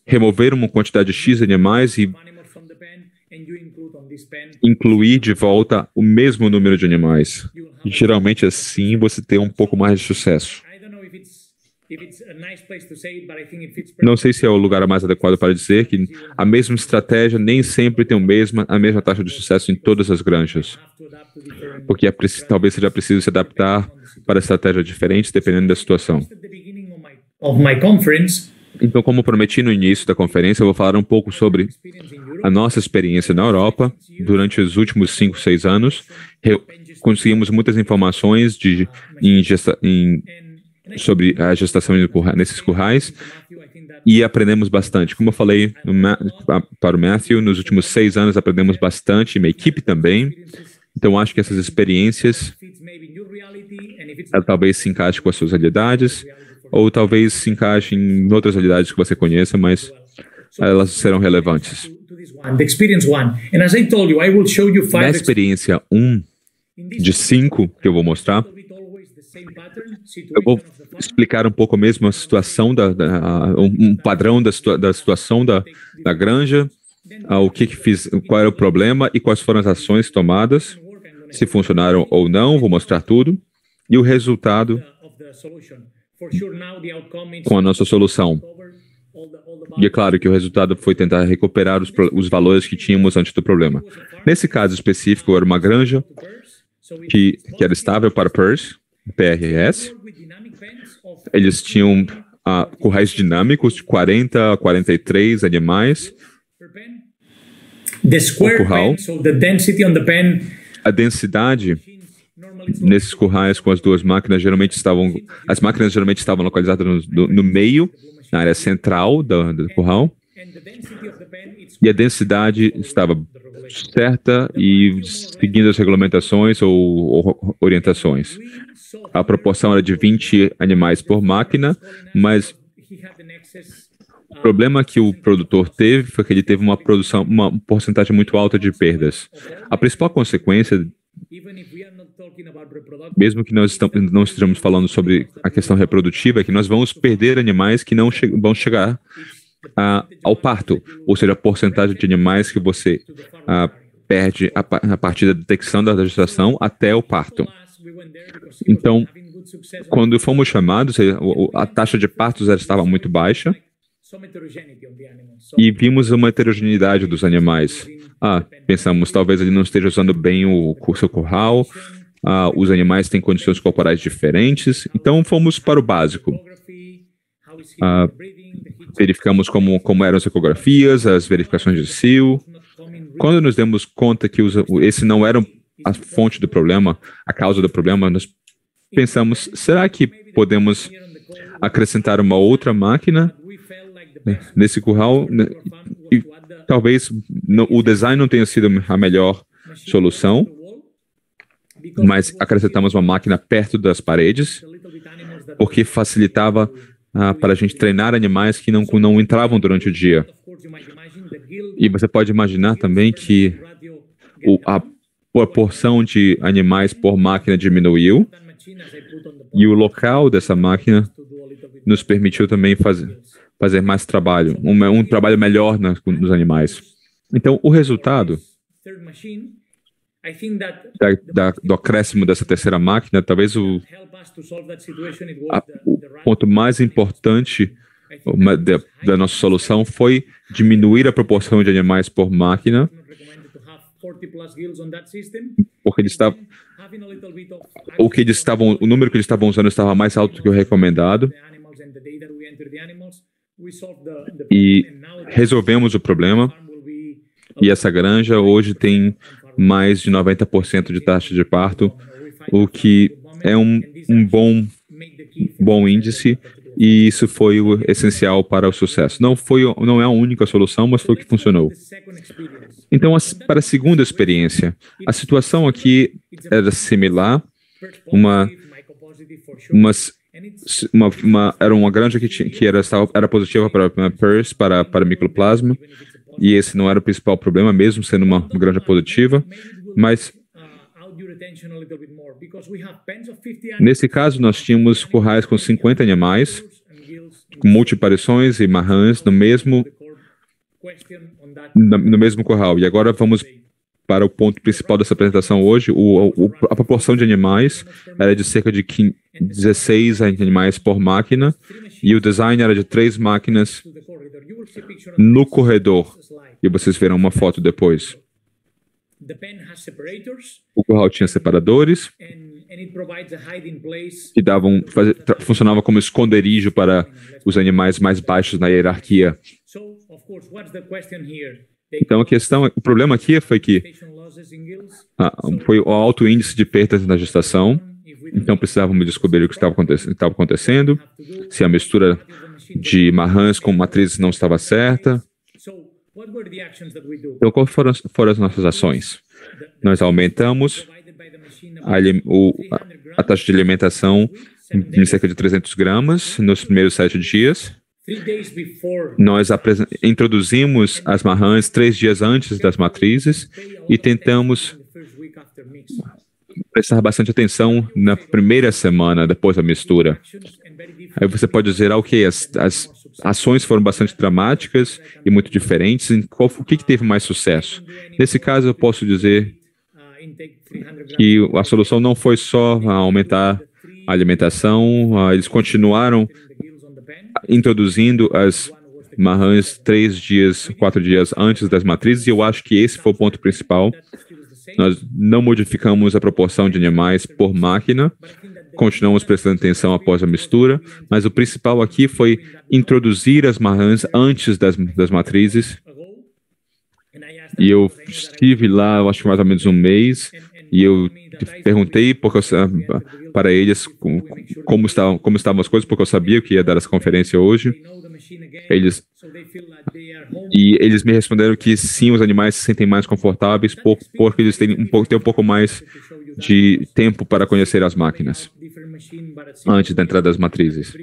remover uma quantidade X de animais e incluir de volta o mesmo número de animais. Geralmente assim você tem um pouco mais de sucesso. Não sei se é o lugar mais adequado para dizer que a mesma estratégia nem sempre tem a mesma taxa de sucesso em todas as granjas. Porque talvez seja preciso se adaptar para estratégias diferentes dependendo da situação. Então, como prometi no início da conferência, eu vou falar um pouco sobre a nossa experiência na Europa durante os últimos 5, 6 anos. Conseguimos muitas informações sobre a gestação nesses currais e aprendemos bastante. Como eu falei para o Matthew, nos últimos 6 anos aprendemos bastante, minha equipe também. Então, acho que essas experiências talvez se encaixem com as suas realidades, ou talvez se encaixem em outras realidades que você conheça, mas elas serão relevantes. Na experiência 1 de 5 que eu vou mostrar, eu vou explicar um pouco mesmo a situação, um padrão da situação da granja, qual era o problema e quais foram as ações tomadas, se funcionaram ou não, vou mostrar tudo, e o resultado com a nossa solução. E é claro que o resultado foi tentar recuperar os valores que tínhamos antes do problema. Nesse caso específico, era uma granja que era estável para PRS. Eles tinham currais dinâmicos de 40 a 43 animais por curral. A densidade nesses currais com as duas máquinas as máquinas geralmente estavam localizadas no meio, na área central do curral, e a densidade estava certa e seguindo as regulamentações ou orientações. A proporção era de 20 animais por máquina, mas o problema que o produtor teve foi que ele teve uma porcentagem muito alta de perdas. A principal consequência, mesmo que nós não estejamos falando sobre a questão reprodutiva, é que nós vamos perder animais que não vão chegar ao parto, ou seja, a porcentagem de animais que você perde a partir da detecção da gestação até o parto. Então, quando fomos chamados, a taxa de partos estava muito baixa e vimos uma heterogeneidade dos animais. Pensamos, talvez ele não esteja usando bem o seu curral, os animais têm condições corporais diferentes, então fomos para o básico. Verificamos como eram as ecografias, as verificações de cio. Quando nos demos conta que esse não era a fonte do problema, a causa do problema, nós pensamos, será que podemos acrescentar uma outra máquina nesse curral? E talvez o design não tenha sido a melhor solução, mas acrescentamos uma máquina perto das paredes, porque facilitava para a gente treinar animais que não entravam durante o dia. E você pode imaginar também que a proporção de animais por máquina diminuiu, e o local dessa máquina nos permitiu também fazer mais trabalho, um trabalho melhor nos animais. Então, o resultado do acréscimo dessa terceira máquina, talvez o ponto mais importante da nossa solução foi diminuir a proporção de animais por máquina, porque o número que eles estavam usando estava mais alto do que o recomendado, e resolvemos o problema, e essa granja hoje tem mais de 90% de taxa de parto, o que é um bom índice, e isso foi o essencial para o sucesso. Não é a única solução, mas foi o que funcionou. Então, para a segunda experiência, a situação aqui era similar. Era uma granja que era positiva para PRRS, para micoplasma, e esse não era o principal problema, mesmo sendo uma granja positiva, mas nesse caso nós tínhamos currais com 50 animais, com multiparições e marrãs no mesmo curral. E agora vamos para o ponto principal dessa apresentação hoje. A proporção de animais era de cerca de 16 animais por máquina, e o design era de 3 máquinas no corredor. E vocês verão uma foto depois. O curral tinha separadores que funcionava como esconderijo para os animais mais baixos na hierarquia. Então o problema aqui foi que foi o alto índice de perdas na gestação. Então precisávamos descobrir o que estava acontecendo, se a mistura de marrãs com matrizes não estava certa. Então, quais foram as nossas ações? Nós aumentamos a taxa de alimentação em cerca de 300 gramas nos primeiros 7 dias. Nós introduzimos as marrãs 3 dias antes das matrizes e tentamos prestar bastante atenção na primeira semana depois da mistura. Aí você pode dizer, ok, as ações foram bastante dramáticas e muito diferentes. O que teve mais sucesso? Nesse caso, eu posso dizer que a solução não foi só aumentar a alimentação, eles continuaram introduzindo as marrãs 3 dias, 4 dias antes das matrizes, e eu acho que esse foi o ponto principal. Nós não modificamos a proporção de animais por máquina, continuamos prestando atenção após a mistura, mas o principal aqui foi introduzir as marrãs antes das matrizes. E eu estive lá, eu acho que mais ou menos um mês, e eu perguntei para eles como estavam as coisas, porque eu sabia que ia dar essa conferência hoje. Eles me responderam que sim, os animais se sentem mais confortáveis porque eles têm um pouco mais de tempo para conhecer as máquinas antes da entrada das matrizes.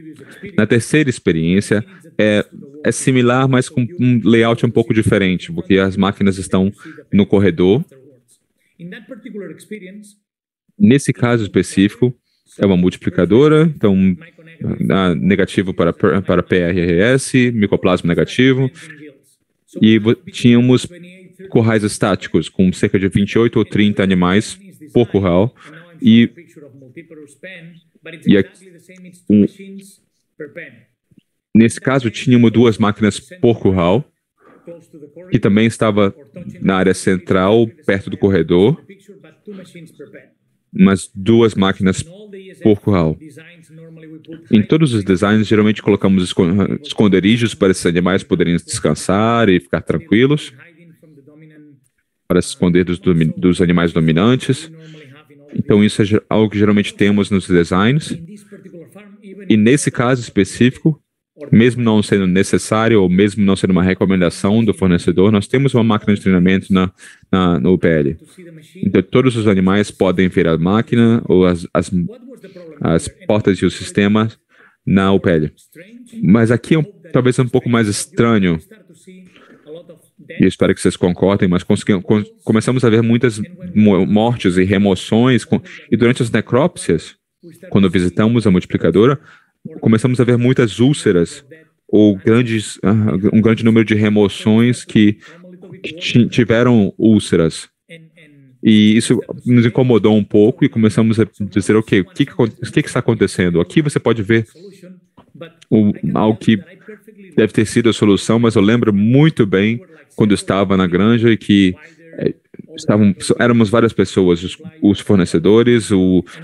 Na terceira experiência, é similar, mas com um layout um pouco diferente, porque as máquinas estão no corredor. Nesse caso específico, é uma multiplicadora, então negativo para PRRS, micoplasma negativo, e tínhamos currais estáticos com cerca de 28 ou 30 animais por curral, nesse caso tínhamos 2 máquinas por curral, que também estava na área central, perto do corredor, mas 2 máquinas por curral. Em todos os designs, geralmente colocamos esconderijos para esses animais poderem descansar e ficar tranquilos, para se esconder dos animais dominantes. Então, isso é algo que geralmente temos nos designs. E nesse caso específico, mesmo não sendo necessário ou mesmo não sendo uma recomendação do fornecedor, nós temos uma máquina de treinamento no UPL. Então, todos os animais podem ver a máquina ou as portas e o sistema na UPL. Mas aqui talvez é um pouco mais estranho, e eu espero que vocês concordem, mas começamos a ver muitas mortes e remoções, e durante as necrópsias, quando visitamos a multiplicadora, começamos a ver muitas úlceras ou um grande número de remoções que tiveram úlceras. E isso nos incomodou um pouco e começamos a dizer, ok, o que está acontecendo? Aqui você pode ver algo que deve ter sido a solução, mas eu lembro muito bem quando eu estava na granja e que éramos várias pessoas, os fornecedores,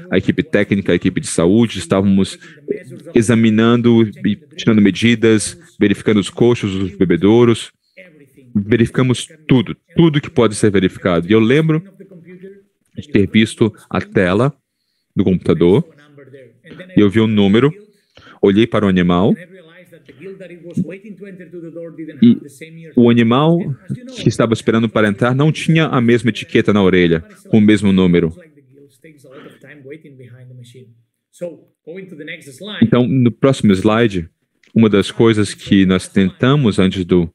a equipe técnica, a equipe de saúde, estávamos examinando e tirando medidas, verificando os coxos, os bebedouros, verificamos tudo que pode ser verificado. E eu lembro de ter visto a tela do computador, e eu vi um número, olhei para o animal, e o animal que estava esperando para entrar não tinha a mesma etiqueta na orelha, com o mesmo número. Então, no próximo slide, uma das coisas que nós tentamos antes do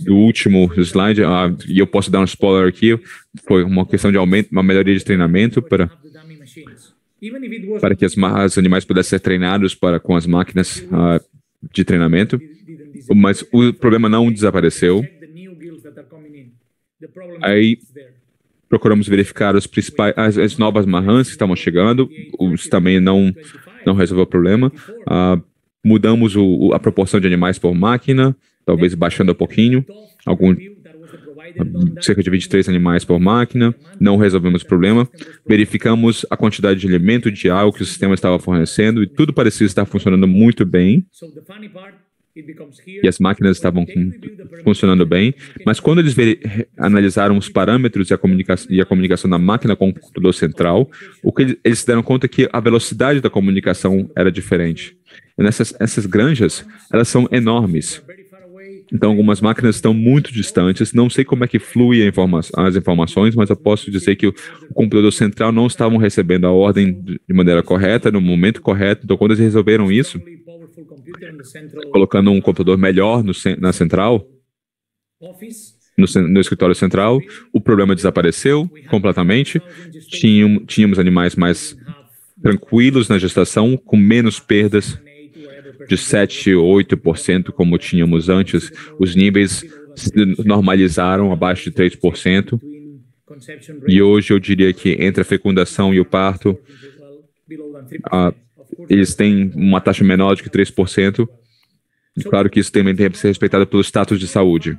último slide, e eu posso dar um spoiler aqui, foi uma questão de aumento, uma melhoria de treinamento para que os animais pudessem ser treinados com as máquinas de treinamento, mas o problema não desapareceu. Aí procuramos verificar as novas marrãs que estavam chegando, também não resolveu o problema. Mudamos a proporção de animais por máquina, talvez baixando um pouquinho, cerca de 23 animais por máquina, não resolvemos o problema. Verificamos a quantidade de alimento, de água que o sistema estava fornecendo, e tudo parecia estar funcionando muito bem. E as máquinas estavam funcionando bem, mas quando eles analisaram os parâmetros e a comunicação da máquina com o computador central, eles se deram conta que a velocidade da comunicação era diferente. E essas granjas, elas são enormes. Então, algumas máquinas estão muito distantes. Não sei como é que flui as informações, mas eu posso dizer que o computador central não estava recebendo a ordem de maneira correta, no momento correto. Então, quando eles resolveram isso, colocando um computador melhor na central, no escritório central, o problema desapareceu completamente. Tínhamos animais mais tranquilos na gestação, com menos perdas, de 7% ou 8%, como tínhamos antes. Os níveis se normalizaram abaixo de 3%. E hoje eu diria que entre a fecundação e o parto, eles têm uma taxa menor de que 3%. E claro que isso também tem que ser respeitado pelo status de saúde.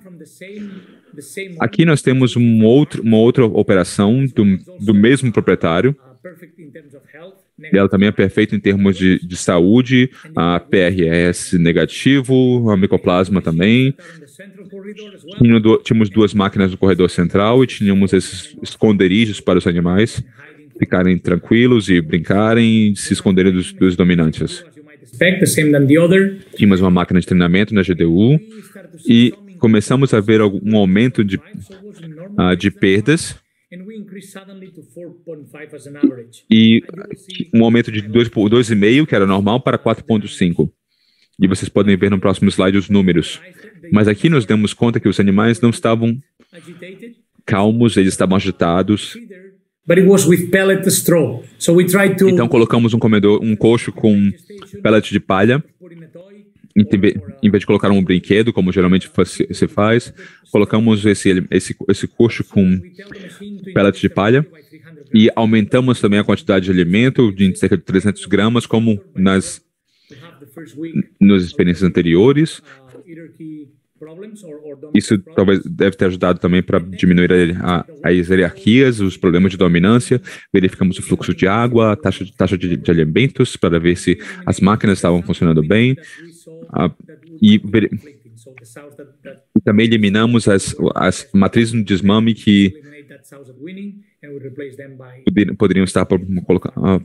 Aqui nós temos uma outra operação do mesmo proprietário. E ela também é perfeita em termos de saúde, a PRS negativo, a micoplasma também. Tínhamos 2 máquinas no corredor central e tínhamos esses esconderijos para os animais ficarem tranquilos e brincarem e se esconderem dos dominantes. Tínhamos uma máquina de treinamento na GDU e começamos a ver um aumento de perdas e um aumento de 2,5, que era normal, para 4,5. E vocês podem ver no próximo slide os números. Mas aqui nós demos conta que os animais não estavam calmos, eles estavam agitados. Então colocamos um coxo com pellet de palha. Em vez de colocar um brinquedo, como geralmente se faz, colocamos esse coxo com pellet de palha e aumentamos também a quantidade de alimento de cerca de 300 gramas, como nas experiências anteriores. Isso talvez deve ter ajudado também para diminuir as hierarquias, os problemas de dominância. Verificamos o fluxo de água, a taxa de alimentos, para ver se as máquinas estavam funcionando bem. E também eliminamos as matrizes no desmame que poderiam estar por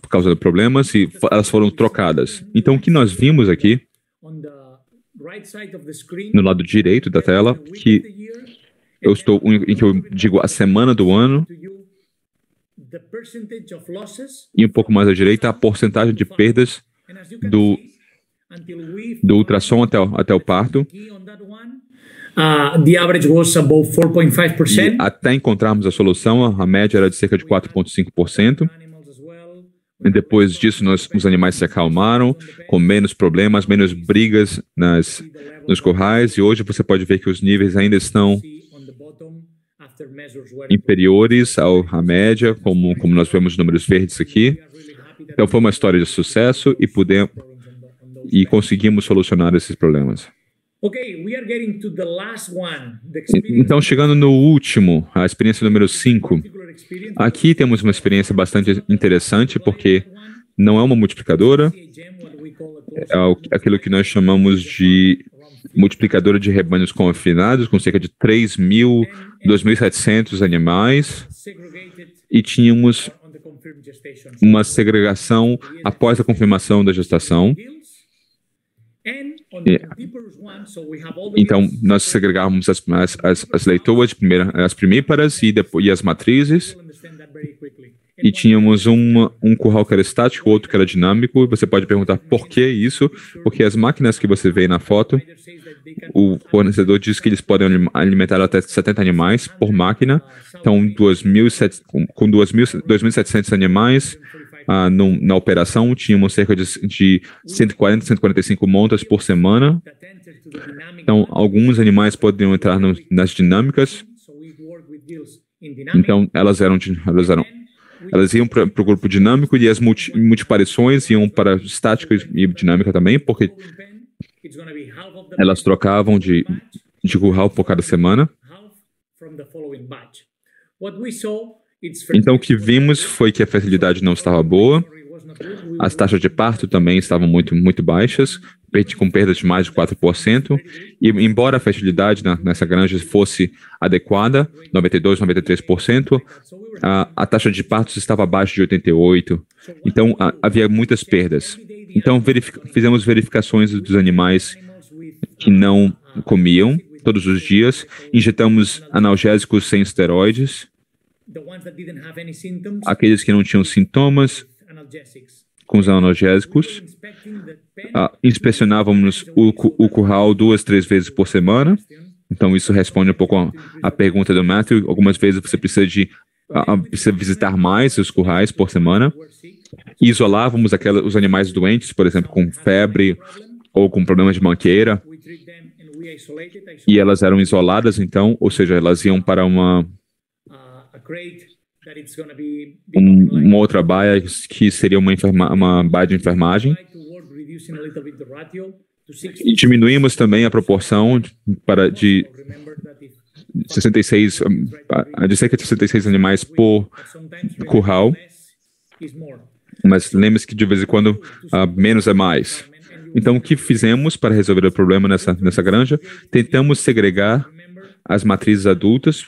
causa de problemas, e elas foram trocadas. Então, o que nós vimos aqui, no lado direito da tela, em que eu digo a semana do ano, e um pouco mais à direita, a porcentagem de perdas do ultrassom até o parto. The average was above 4.5%. Até encontrarmos a solução, a média era de cerca de 4,5%. E depois disso, os animais se acalmaram, com menos problemas, menos brigas nos currais. E hoje você pode ver que os níveis ainda estão inferiores à média, como nós vemos números verdes aqui. Então foi uma história de sucesso e conseguimos solucionar esses problemas. Então, chegando no último, a experiência número 5. Aqui temos uma experiência bastante interessante, porque não é uma multiplicadora, é aquilo que nós chamamos de multiplicadora de rebanhos confinados, com cerca de 3.000, 2.700 animais, e tínhamos uma segregação após a confirmação da gestação. Então, nós segregávamos as leitoas, as primíparas e as matrizes, e tínhamos um curral que era estático, outro que era dinâmico. Você pode perguntar por que isso? Porque as máquinas que você vê na foto, o fornecedor diz que eles podem alimentar até 70 animais por máquina. Então, com 2.700 animais na operação, tínhamos cerca de 140, 145 montas por semana. Então, alguns animais poderiam entrar nas dinâmicas. Então, elas iam para o grupo dinâmico, e as multiparições iam para estática e dinâmica também, porque elas trocavam de curral por cada semana. Então, o que vimos foi que a fertilidade não estava boa, as taxas de parto também estavam muito, muito baixas, com perdas de mais de 4%, e embora a fertilidade nessa granja fosse adequada, 92%, 93%, a taxa de partos estava abaixo de 88%, então havia muitas perdas. Então, fizemos verificações dos animais que não comiam todos os dias, injetamos analgésicos sem esteroides, aqueles que não tinham sintomas, com os analgésicos. Inspecionávamos o curral 2, 3 vezes por semana. Então, isso responde um pouco à pergunta do Matthew. Algumas vezes você precisa visitar mais os currais por semana. E isolávamos os animais doentes, por exemplo, com febre ou com problemas de manqueira. E elas eram isoladas, então, ou seja, elas iam para uma outra baia que seria uma baia de enfermagem. E diminuímos também a proporção de cerca de 66 animais por curral. Mas lembre-se que de vez em quando menos é mais. Então, o que fizemos para resolver o problema nessa granja? Tentamos segregar as matrizes adultas,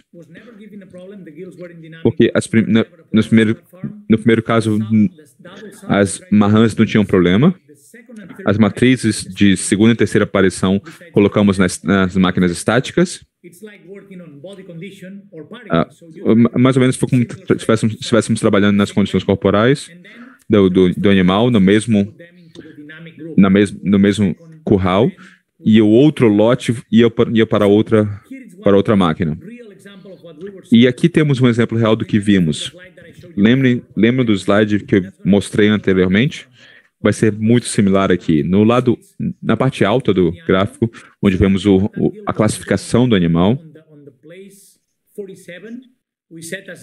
porque no primeiro caso, as marrãs não tinham problema. As matrizes de segunda e terceira aparição colocamos nas máquinas estáticas. Mais ou menos foi como se estivéssemos trabalhando nas condições corporais do animal, no mesmo curral, e o outro lote ia para outra máquina. E aqui temos um exemplo real do que vimos. Lembra do slide que eu mostrei anteriormente? Vai ser muito similar aqui. Na parte alta do gráfico, onde vemos a classificação do animal.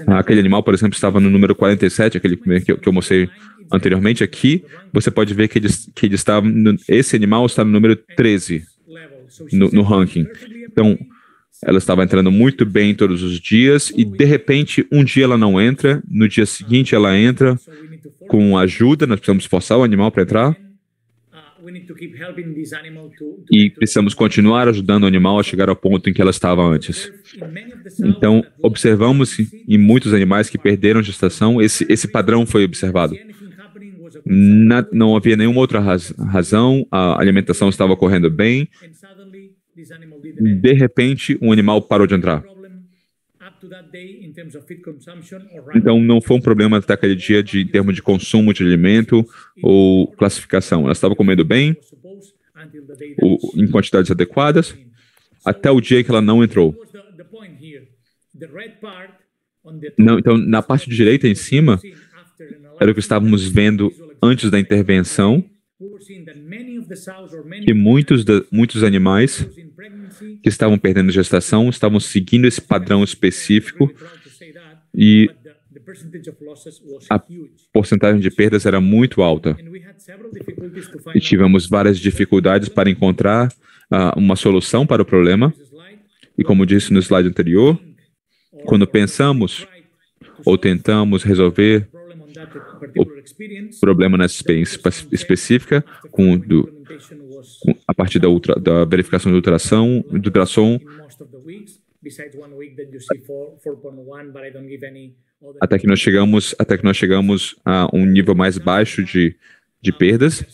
Aquele animal, por exemplo, estava no número 47, aquele que eu mostrei anteriormente. Aqui, você pode ver que ele estava. Esse animal está no número 13 no ranking. Então, ela estava entrando muito bem todos os dias e, de repente, um dia ela não entra, no dia seguinte ela entra com ajuda, nós precisamos forçar o animal para entrar e precisamos continuar ajudando o animal a chegar ao ponto em que ela estava antes. Então, observamos em muitos animais que perderam gestação, esse padrão foi observado. Não havia nenhuma outra razão, a alimentação estava correndo bem. De repente, um animal parou de entrar. Então, não foi um problema até aquele dia em termos de consumo de alimento ou classificação. Ela estava comendo bem, em quantidades adequadas, até o dia que ela não entrou. Então, na parte de direita em cima, era o que estávamos vendo antes da intervenção, que muitos animais que estavam perdendo gestação estavam seguindo esse padrão específico e a porcentagem de perdas era muito alta. E tivemos várias dificuldades para encontrar uma solução para o problema. E como disse no slide anterior, quando pensamos ou tentamos resolver o problema nessa experiência específica, a partir da verificação do ultrassom, até que nós chegamos a um nível mais baixo de perdas.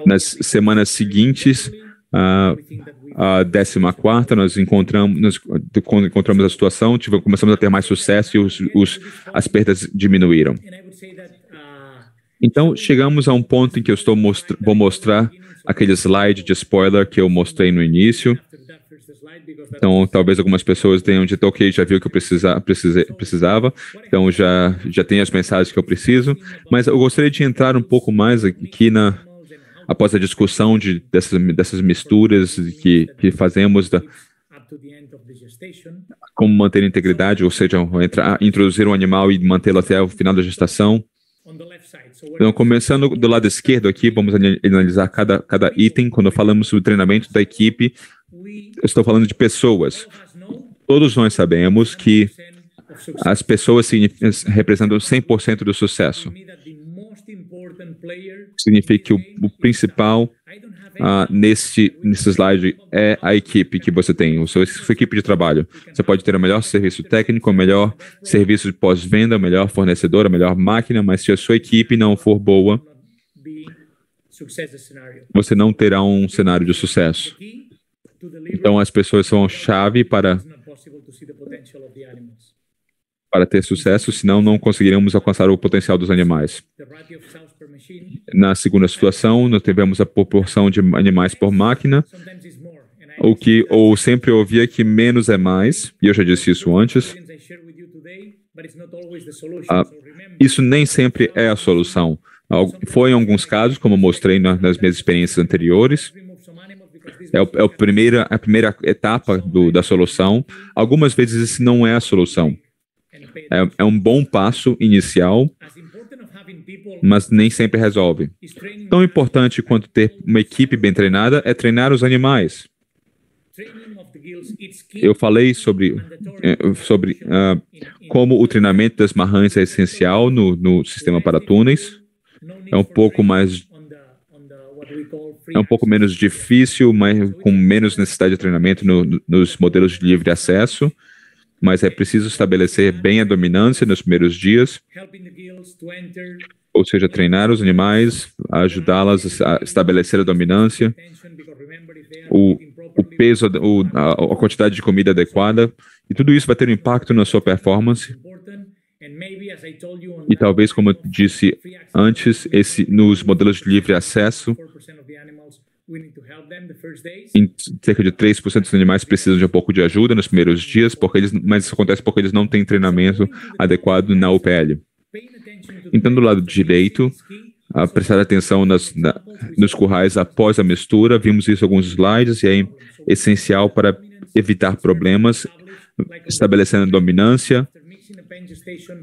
Nas semanas seguintes, a 14ª, nós encontramos a situação, começamos a ter mais sucesso e as perdas diminuíram. Então, chegamos a um ponto em que vou mostrar aquele slide de spoiler que eu mostrei no início. Então, talvez algumas pessoas tenham dito, ok, já viu o que eu precisava, então já tem as mensagens que eu preciso, mas eu gostaria de entrar um pouco mais aqui após a discussão dessas misturas que fazemos, como manter a integridade, ou seja, introduzir um animal e mantê-lo até o final da gestação. Então, começando do lado esquerdo aqui, vamos analisar cada item. Quando falamos sobre o treinamento da equipe, eu estou falando de pessoas. Todos nós sabemos que as pessoas representam 100% do sucesso. Significa que o principal nesse slide é a equipe que você tem, sua equipe de trabalho. Você pode ter o melhor serviço técnico, o melhor serviço de pós-venda, o melhor fornecedor, a melhor máquina, mas se a sua equipe não for boa, você não terá um cenário de sucesso. Então, as pessoas são a chave para ter sucesso, senão não conseguiremos alcançar o potencial dos animais. Na segunda situação, nós tivemos a proporção de animais por máquina, ou sempre ouvia que menos é mais, e eu já disse isso antes. Isso nem sempre é a solução. Foi em alguns casos, como mostrei nas minhas experiências anteriores. É a primeira etapa da solução. Algumas vezes isso não é a solução. É um bom passo inicial, mas nem sempre resolve. Tão importante quanto ter uma equipe bem treinada é treinar os animais. Eu falei sobre como o treinamento das marrãs é essencial no sistema para túneis. É um pouco menos difícil, mas com menos necessidade de treinamento nos modelos de livre acesso. Mas é preciso estabelecer bem a dominância nos primeiros dias, ou seja, treinar os animais, ajudá-las a estabelecer a dominância, o peso, a quantidade de comida adequada, e tudo isso vai ter um impacto na sua performance. E talvez, como eu disse antes, nos modelos de livre acesso, cerca de 3% dos animais precisam de um pouco de ajuda nos primeiros dias, mas isso acontece porque eles não têm treinamento adequado na UPL. Então, do lado direito, prestar atenção nos currais após a mistura, vimos isso em alguns slides, e é essencial para evitar problemas, estabelecendo dominância,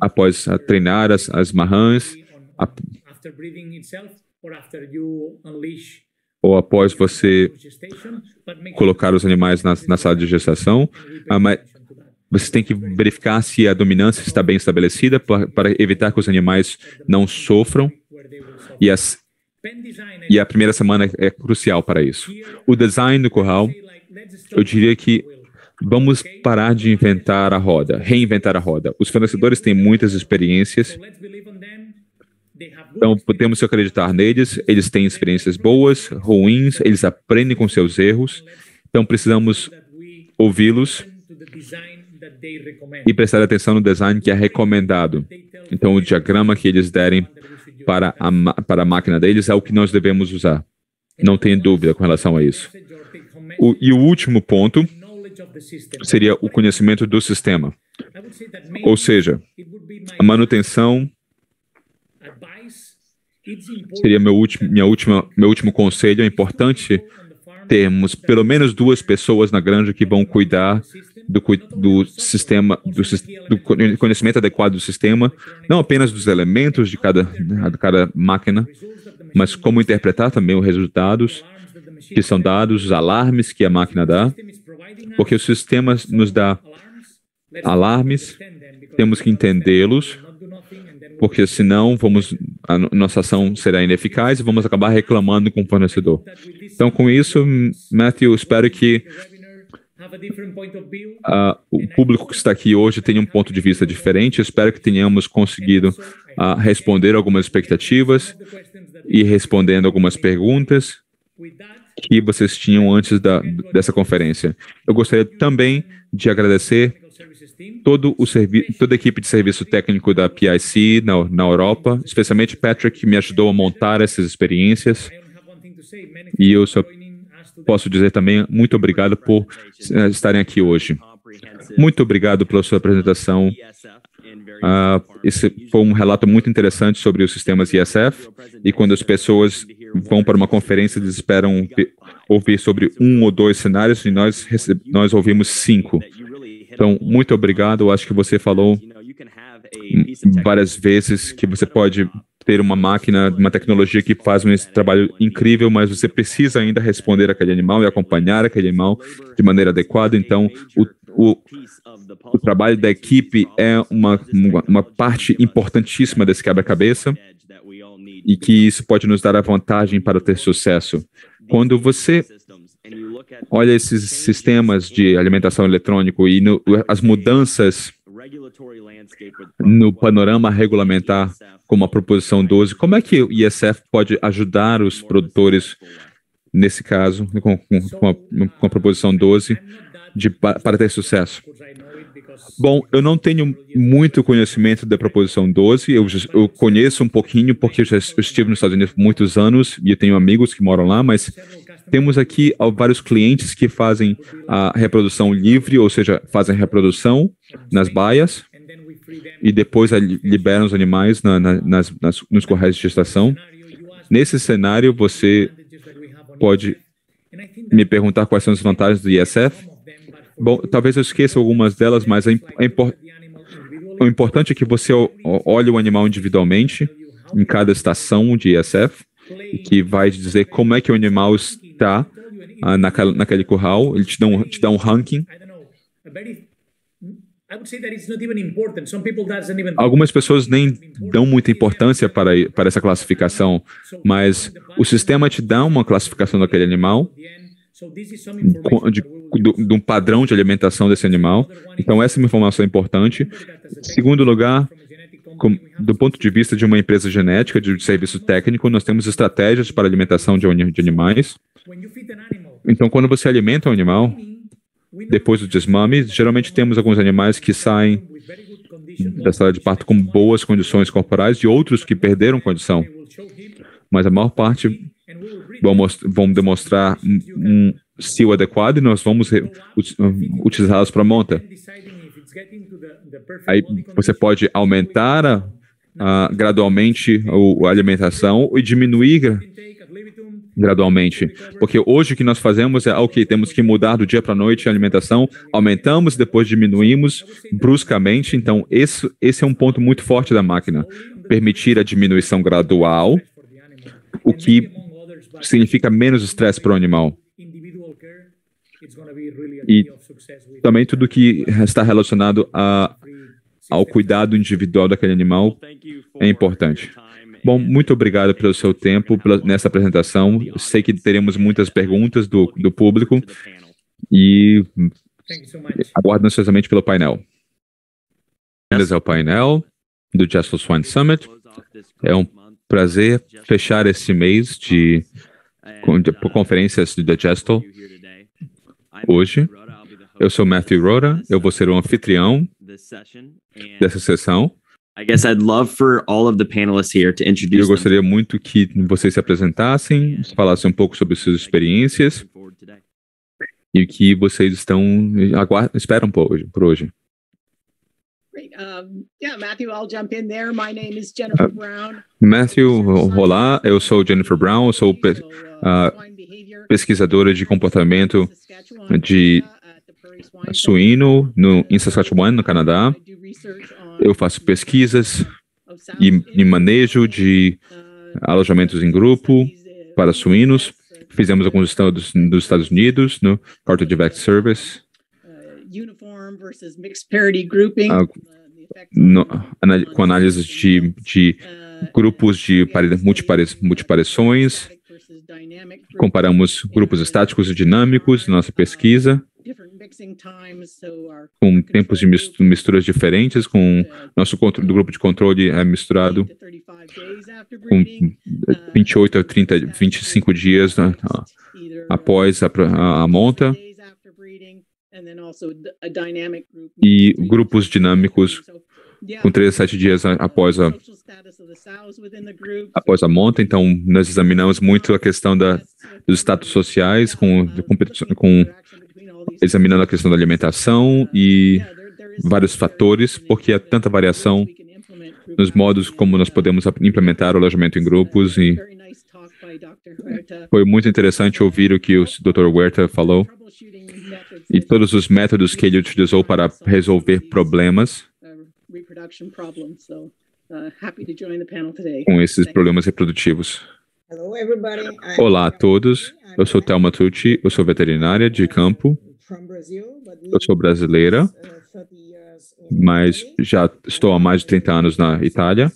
após treinar as marrãs, ou após você colocar os animais na sala de gestação, mas você tem que verificar se a dominância está bem estabelecida para evitar que os animais não sofram, e a primeira semana é crucial para isso. O design do curral, eu diria que vamos parar de reinventar a roda. Os fornecedores têm muitas experiências, então podemos acreditar neles, eles têm experiências boas, ruins, eles aprendem com seus erros, então precisamos ouvi-los e prestar atenção no design que é recomendado. Então o diagrama que eles derem para a máquina deles é o que nós devemos usar. Não tenho dúvida com relação a isso. E o último ponto seria o conhecimento do sistema. Ou seja, a manutenção seria meu último conselho. É importante temos pelo menos 2 pessoas na granja que vão cuidar do sistema, do conhecimento adequado do sistema, não apenas dos elementos de cada máquina, mas como interpretar também os resultados que são dados, os alarmes que a máquina dá, porque o sistema nos dá alarmes, temos que entendê-los, porque senão a nossa ação será ineficaz e vamos acabar reclamando com o fornecedor. Então, com isso, Matthew, espero que o público que está aqui hoje tenha um ponto de vista diferente. Eu espero que tenhamos conseguido responder algumas expectativas e respondendo algumas perguntas que vocês tinham antes dessa conferência. Eu gostaria também de agradecer toda a equipe de serviço técnico da PIC na Europa, especialmente Patrick, que me ajudou a montar essas experiências. E eu só posso dizer também muito obrigado por estarem aqui hoje. Muito obrigado pela sua apresentação. Esse foi um relato muito interessante sobre os sistemas ISF, e quando as pessoas vão para uma conferência, eles esperam ouvir sobre 1 ou 2 cenários, e nós ouvimos 5. Então, muito obrigado. Eu acho que você falou várias vezes que você pode ter uma máquina, uma tecnologia que faz um trabalho incrível, mas você precisa ainda responder àquele animal e acompanhar aquele animal de maneira adequada. Então, o trabalho da equipe é uma parte importantíssima desse quebra-cabeça, e que isso pode nos dar a vantagem para ter sucesso. Quando você olha esses sistemas de alimentação eletrônico e as mudanças no panorama regulamentar, como a Proposição 12, como é que o ISF pode ajudar os produtores, nesse caso, com a Proposição 12, para ter sucesso? Bom, eu não tenho muito conhecimento da Proposição 12, eu conheço um pouquinho porque eu estive nos Estados Unidos por muitos anos e eu tenho amigos que moram lá, mas temos aqui vários clientes que fazem a reprodução livre, ou seja, fazem reprodução nas baias e depois liberam os animais nos currais de gestação. Nesse cenário, você pode me perguntar quais são as vantagens do ISF? Bom, talvez eu esqueça algumas delas, mas o importante é que você olhe o animal individualmente em cada estação de ISF, que vai dizer como é que o animal está naquele curral. Ele te dá um ranking. Algumas pessoas nem dão muita importância para essa classificação, mas o sistema te dá uma classificação daquele animal, de um padrão de alimentação desse animal. Então, essa é uma informação importante. Em segundo lugar, do ponto de vista de uma empresa genética, de serviço técnico, nós temos estratégias para alimentação de animais. Então, quando você alimenta um animal, depois do desmame, geralmente temos alguns animais que saem da sala de parto com boas condições corporais e outros que perderam condição. Mas a maior parte vão demonstrar um cio adequado e nós vamos utilizá-los para monta. Aí você pode aumentar gradualmente a alimentação e diminuir gradualmente. Porque hoje o que nós fazemos é, ok, temos que mudar do dia para a noite a alimentação, aumentamos, depois diminuímos bruscamente. Então, esse é um ponto muito forte da máquina. Permitir a diminuição gradual, o que significa menos estresse para o animal. E também tudo que está relacionado ao cuidado individual daquele animal é importante. Bom, muito obrigado pelo seu tempo nessa apresentação. Sei que teremos muitas perguntas do público e aguardo ansiosamente pelo painel. Esse é o painel do Just Swine Summit. É um prazer fechar esse mês por conferências da Gestal hoje. Eu sou Matthew Rhoda, eu vou ser o anfitrião dessa sessão. Eu gostaria muito que vocês se apresentassem, falassem um pouco sobre suas experiências e o que vocês esperam por hoje. Matthew, olá, eu sou Jennifer Brown, eu sou pesquisadora de comportamento de suíno em Saskatchewan, no Canadá. Eu faço pesquisas e manejo de alojamentos em grupo para suínos. Fizemos alguns estudos dos Estados Unidos, no Carter Direct Service. Com análises de grupos de multiparições. Comparamos grupos estáticos e dinâmicos na nossa pesquisa, com tempos de misturas diferentes, com nosso do grupo de controle misturado com 28 a 25 dias após a monta, e grupos dinâmicos com 3 a 7 dias após a monta. Então, nós examinamos muito a questão dos status sociais, examinando a questão da alimentação e vários fatores, porque há tanta variação nos modos como nós podemos implementar o alojamento em grupos. E foi muito interessante ouvir o que o Dr. Huerta falou e todos os métodos que ele utilizou para resolver problemas com esses problemas reprodutivos. Olá a todos, eu sou Thelma Tucci, eu sou veterinária de campo, eu sou brasileira, mas já estou há mais de 30 anos na Itália.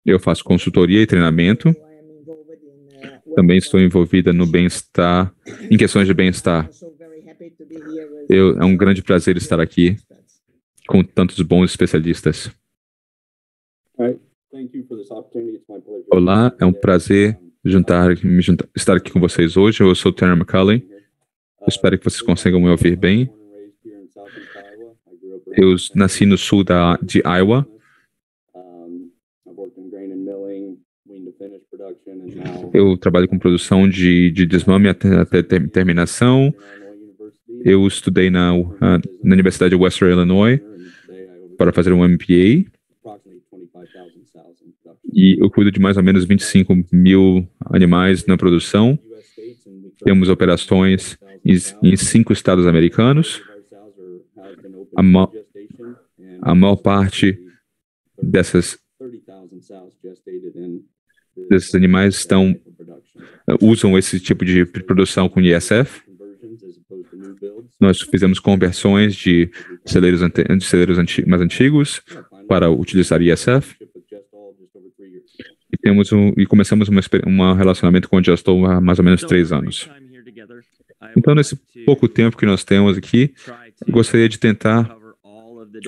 Eu faço consultoria e treinamento. Também estou envolvida no bem-estar, em questões de bem-estar. É um grande prazer estar aqui com tantos bons especialistas. Olá, é um prazer estar aqui com vocês hoje. Eu sou Terry McCulley. Espero que vocês consigam me ouvir bem. Eu nasci no sul de Iowa. Eu trabalho com produção de desmame até terminação. Eu estudei na Universidade de Western Illinois para fazer um MBA. E eu cuido de mais ou menos 25 mil animais na produção. Temos operações em 5 estados americanos. A maior parte desses animais usam esse tipo de produção com ISF. Nós fizemos conversões de celeiros mais antigos para utilizar ISF. E começamos um relacionamento com o Justo há mais ou menos 3 anos. Então, nesse pouco tempo que nós temos aqui, eu gostaria de tentar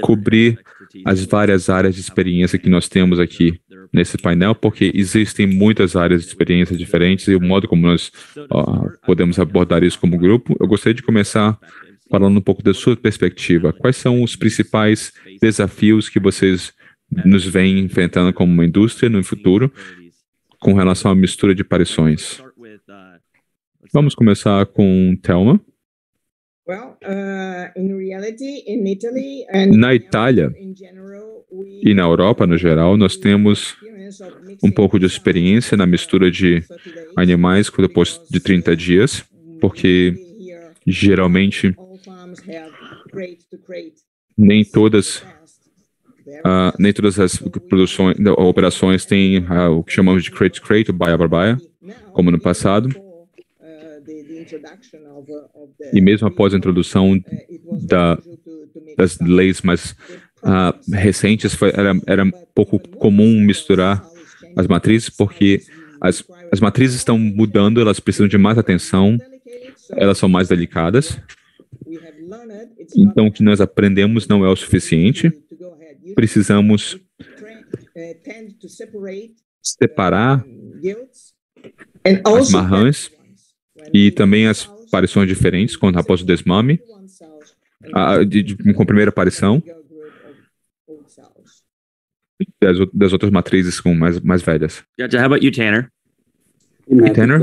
cobrir as várias áreas de experiência que nós temos aqui nesse painel, porque existem muitas áreas de experiência diferentes e o modo como nós podemos abordar isso como grupo. Eu gostaria de começar falando um pouco da sua perspectiva. Quais são os principais desafios que vocês nos vêm enfrentando como uma indústria no futuro com relação à mistura de parições? Vamos começar com Thelma. Na Itália e na Europa, no geral, nós temos um pouco de experiência na mistura de animais depois de 30 dias, porque geralmente nem todas as operações têm o que chamamos de crate-to-crate, ou baia-para-baia, como no passado. E mesmo após a introdução das leis mais recentes, era pouco comum misturar as matrizes, porque as matrizes estão mudando, elas precisam de mais atenção, elas são mais delicadas. Então, o que nós aprendemos não é o suficiente. Precisamos separar as marrãs e também as aparições diferentes após o desmame, com a primeira aparição, das outras matrizes mais velhas. Gotcha. How about you, Tanner? E Tanner?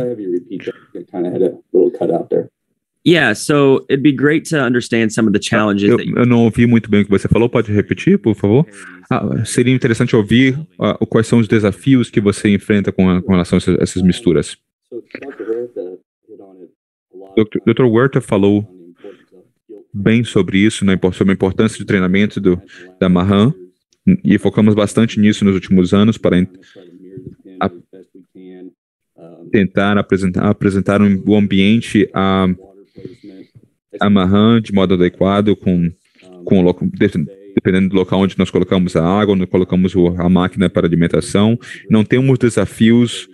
Yeah, so it'd be great to understand some of the challenges that you Eu não ouvi muito bem o que você falou, pode repetir, por favor? Seria interessante ouvir quais são os desafios que você enfrenta com relação a essas misturas. Dr. Huerta falou bem sobre isso, sobre a importância do treinamento da Mahan, e focamos bastante nisso nos últimos anos para tentar apresentar um ambiente a Mahan de modo adequado, dependendo do local onde nós colocamos a água, onde colocamos a máquina para alimentação. Não temos desafios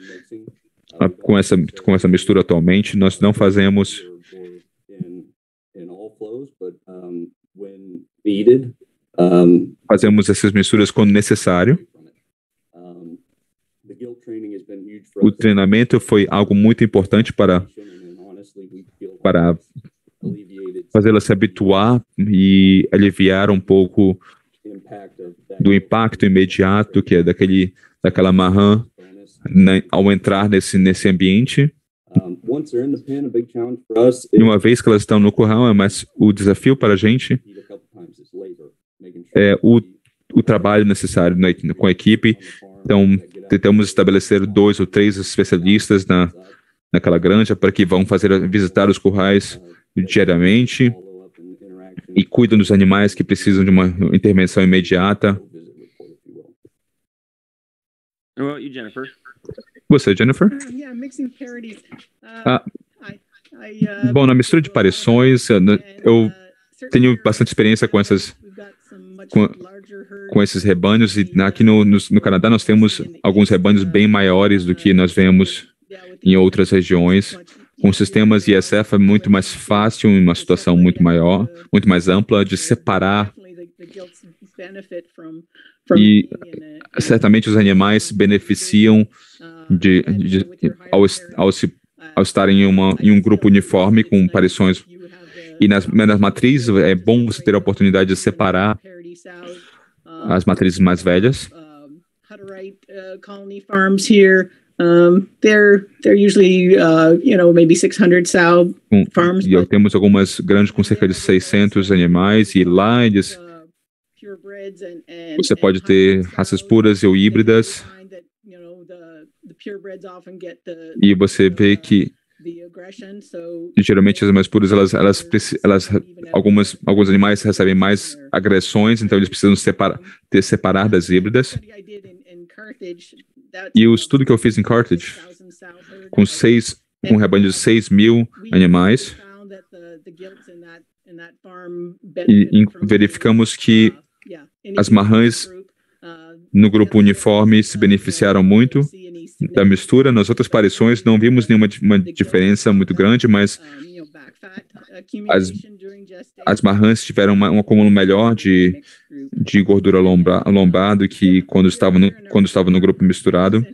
com essa mistura atualmente. Nós não fazemos essas misturas quando necessário. O treinamento foi algo muito importante para fazê-la se habituar e aliviar um pouco do impacto imediato que é daquela Mahan ao entrar nesse ambiente. E uma vez que elas estão no curral, mas o desafio para a gente é o trabalho necessário com a equipe. Então, tentamos estabelecer 2 ou 3 especialistas naquela granja para que vão visitar os currais diariamente e cuidam dos animais que precisam de uma intervenção imediata. What about you, Jennifer? Você, Jennifer? Bom, na mistura de parições, eu tenho bastante experiência com esses rebanhos, e aqui no Canadá nós temos alguns rebanhos bem maiores do que nós vemos em outras regiões. Com sistemas ISF é muito mais fácil, em uma situação muito maior, muito mais ampla, de separar. E certamente os animais beneficiam ao estarem em um grupo uniforme com parições. E nas matrizes é bom você ter a oportunidade de separar as matrizes mais velhas. They're usually, maybe 600 sow farms. E temos algumas grandes com cerca de 600 animais, e lá você pode ter raças puras ou híbridas. E você vê que geralmente as mais puras, alguns animais recebem mais agressões, então eles precisam separar das híbridas. E o estudo que eu fiz em Carthage, com um rebanho de 6.000 animais, e verificamos que as marrãs no grupo uniforme se beneficiaram muito da mistura. Nas outras parições não vimos nenhuma diferença muito grande, mas as marrãs tiveram um acúmulo melhor de gordura lombar do que quando estava no grupo misturado.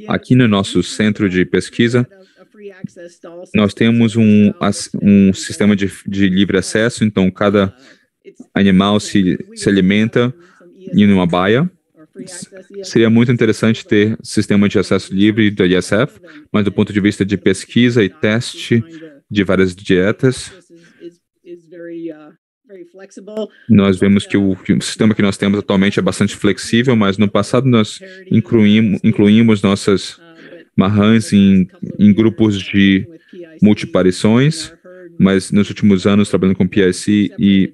Aqui no nosso centro de pesquisa, nós temos um sistema de livre acesso, então cada animal se alimenta em uma baia. Seria muito interessante ter sistema de acesso livre da ISF, mas do ponto de vista de pesquisa e teste de várias dietas, nós vemos que o sistema que nós temos atualmente é bastante flexível, mas no passado nós incluímos nossas marrãs em grupos de multiparições, mas nos últimos anos trabalhando com PIC e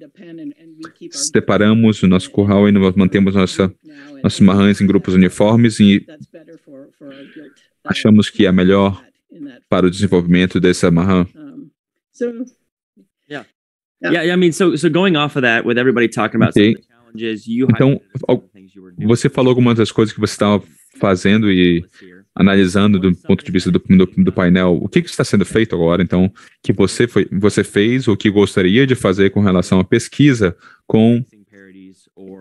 separamos o nosso curral e nós mantemos nossos marrãs em grupos uniformes e achamos que é melhor para o desenvolvimento dessa marrã. Yeah, I mean, so going off of that, with everybody talking about some of the challenges, então, você falou algumas das coisas que você estava fazendo e analisando do ponto de vista do painel. O que está sendo feito agora, então, que você fez ou que gostaria de fazer com relação à pesquisa com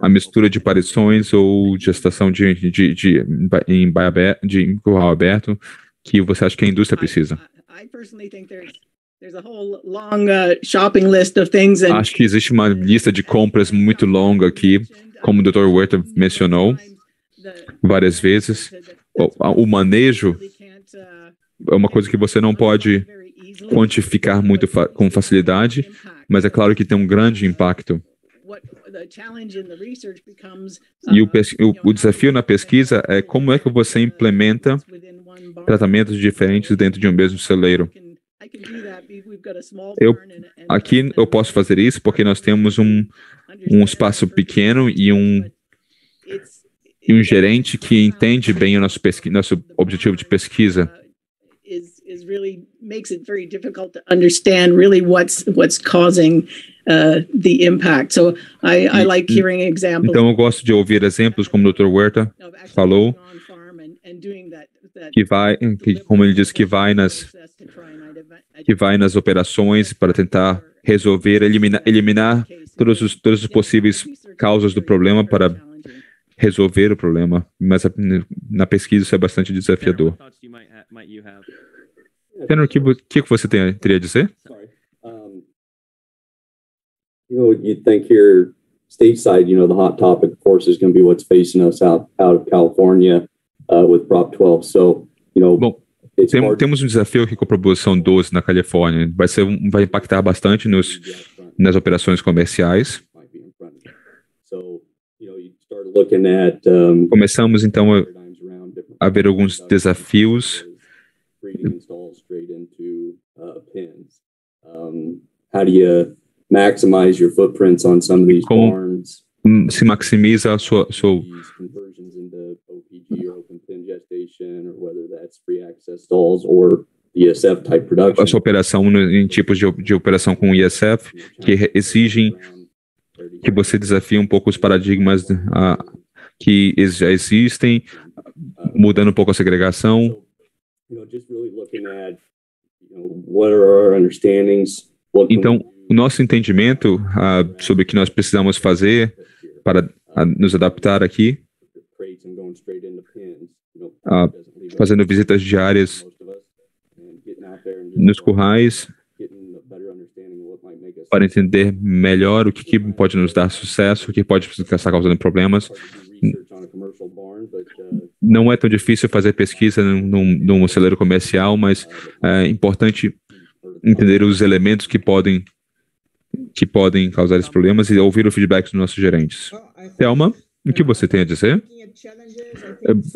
a mistura de parições ou gestação em curral aberto, que você acha que a indústria precisa? Acho que existe uma lista de compras muito longa aqui, como o Dr. Huerta mencionou várias vezes. O manejo é uma coisa que você não pode quantificar muito com facilidade, mas é claro que tem um grande impacto. E o desafio na pesquisa é como é que você implementa tratamentos diferentes dentro de um mesmo celeiro. Aqui eu posso fazer isso porque nós temos um espaço pequeno e um gerente que entende bem o nosso objetivo de pesquisa. Is really makes it very difficult to understand really what's causing the impact. So I like hearing examples. Então eu gosto de ouvir exemplos como o Dr. Huerta falou, como ele disse, que vai nas operações para tentar resolver, eliminar todos os possíveis causas do problema para resolver o problema. Mas na pesquisa isso é bastante desafiador. Tanner, o que você teria a dizer? You'd think here stateside, the hot topic, of course, is going to be what's facing us out of California with Prop 12. So, bom, temos um desafio aqui com a Proposição 12 na Califórnia. Vai impactar bastante nas operações comerciais. Começamos, então, a ver alguns desafios. Maximize your footprints on some of these farms. Se maximiza a sua Conversions into OPG or open pen gestation, or whether that's free access stalls or ESF type production. A sua operação em tipos de operação com ESF que exigem que você desafie um pouco os paradigmas que já existem, mudando um pouco a segregação. Just really looking at what are our understandings. Então, o nosso entendimento sobre o que nós precisamos fazer para nos adaptar aqui, fazendo visitas diárias nos currais, para entender melhor o que pode nos dar sucesso, o que pode estar causando problemas. Não é tão difícil fazer pesquisa num celeiro comercial, mas é importante entender os elementos que podem causar esses problemas e ouvir o feedback dos nossos gerentes. Thelma, o que você tem a dizer?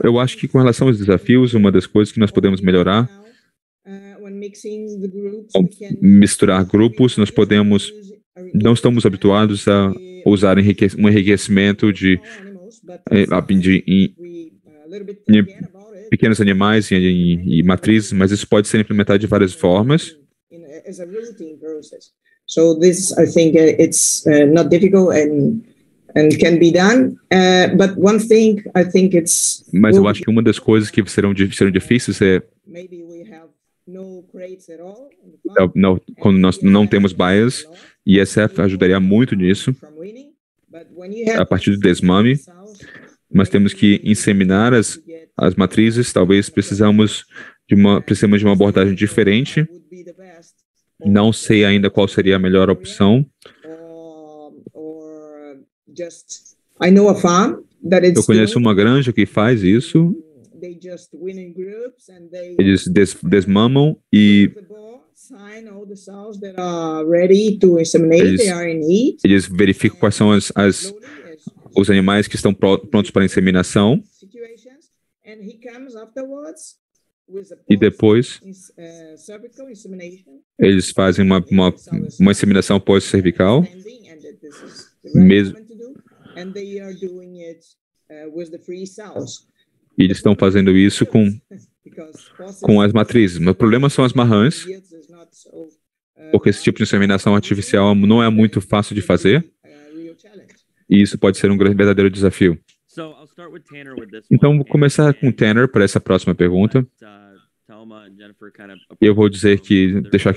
Eu acho que com relação aos desafios, uma das coisas que nós podemos melhorar, ao misturar grupos, não estamos habituados a usar um enriquecimento de pequenos animais e matrizes, mas isso pode ser implementado de várias formas. So this, I think, it's not difficult and can be done. But one thing, I think it's. Mas eu acho que uma das coisas que serão difíceis é quando nós não temos bias. ESF ajudaria muito nisso. A partir do desmame, mas temos que inseminar as matrizes. Talvez precisamos de uma abordagem diferente. Não sei ainda qual seria a melhor opção. Eu conheço uma granja que faz isso. Eles desmamam e eles verificam quais são os animais que estão prontos para inseminação. E depois eles fazem uma inseminação pós-cervical, mesmo. E eles estão fazendo isso com as matrizes. Mas o problema são as marrãs, porque esse tipo de inseminação artificial não é muito fácil de fazer. E isso pode ser um verdadeiro desafio. Então, vou começar com o Tanner para essa próxima pergunta. Eu vou dizer deixar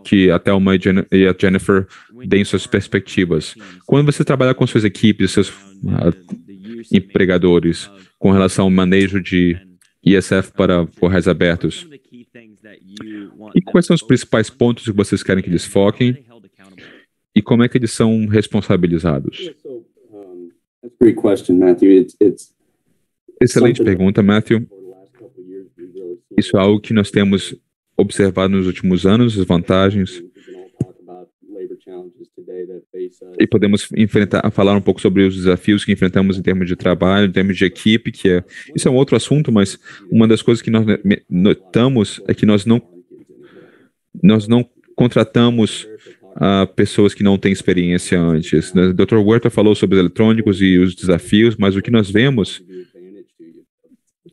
que a Thelma e a Jennifer deem suas perspectivas. Quando você trabalha com suas equipes, seus empregadores, com relação ao manejo de ESF para currais abertos, e quais são os principais pontos que vocês querem que eles foquem? E como é que eles são responsabilizados? Great question, Matthew. Excelente pergunta, Matthew. Isso é algo que nós temos observado nos últimos anos, as vantagens, e podemos falar um pouco sobre os desafios que enfrentamos em termos de trabalho, em termos de equipe, isso é um outro assunto, mas uma das coisas que nós notamos é que nós não contratamos pessoas que não têm experiência antes. O Dr. Huerta falou sobre os eletrônicos e os desafios, mas o que nós vemos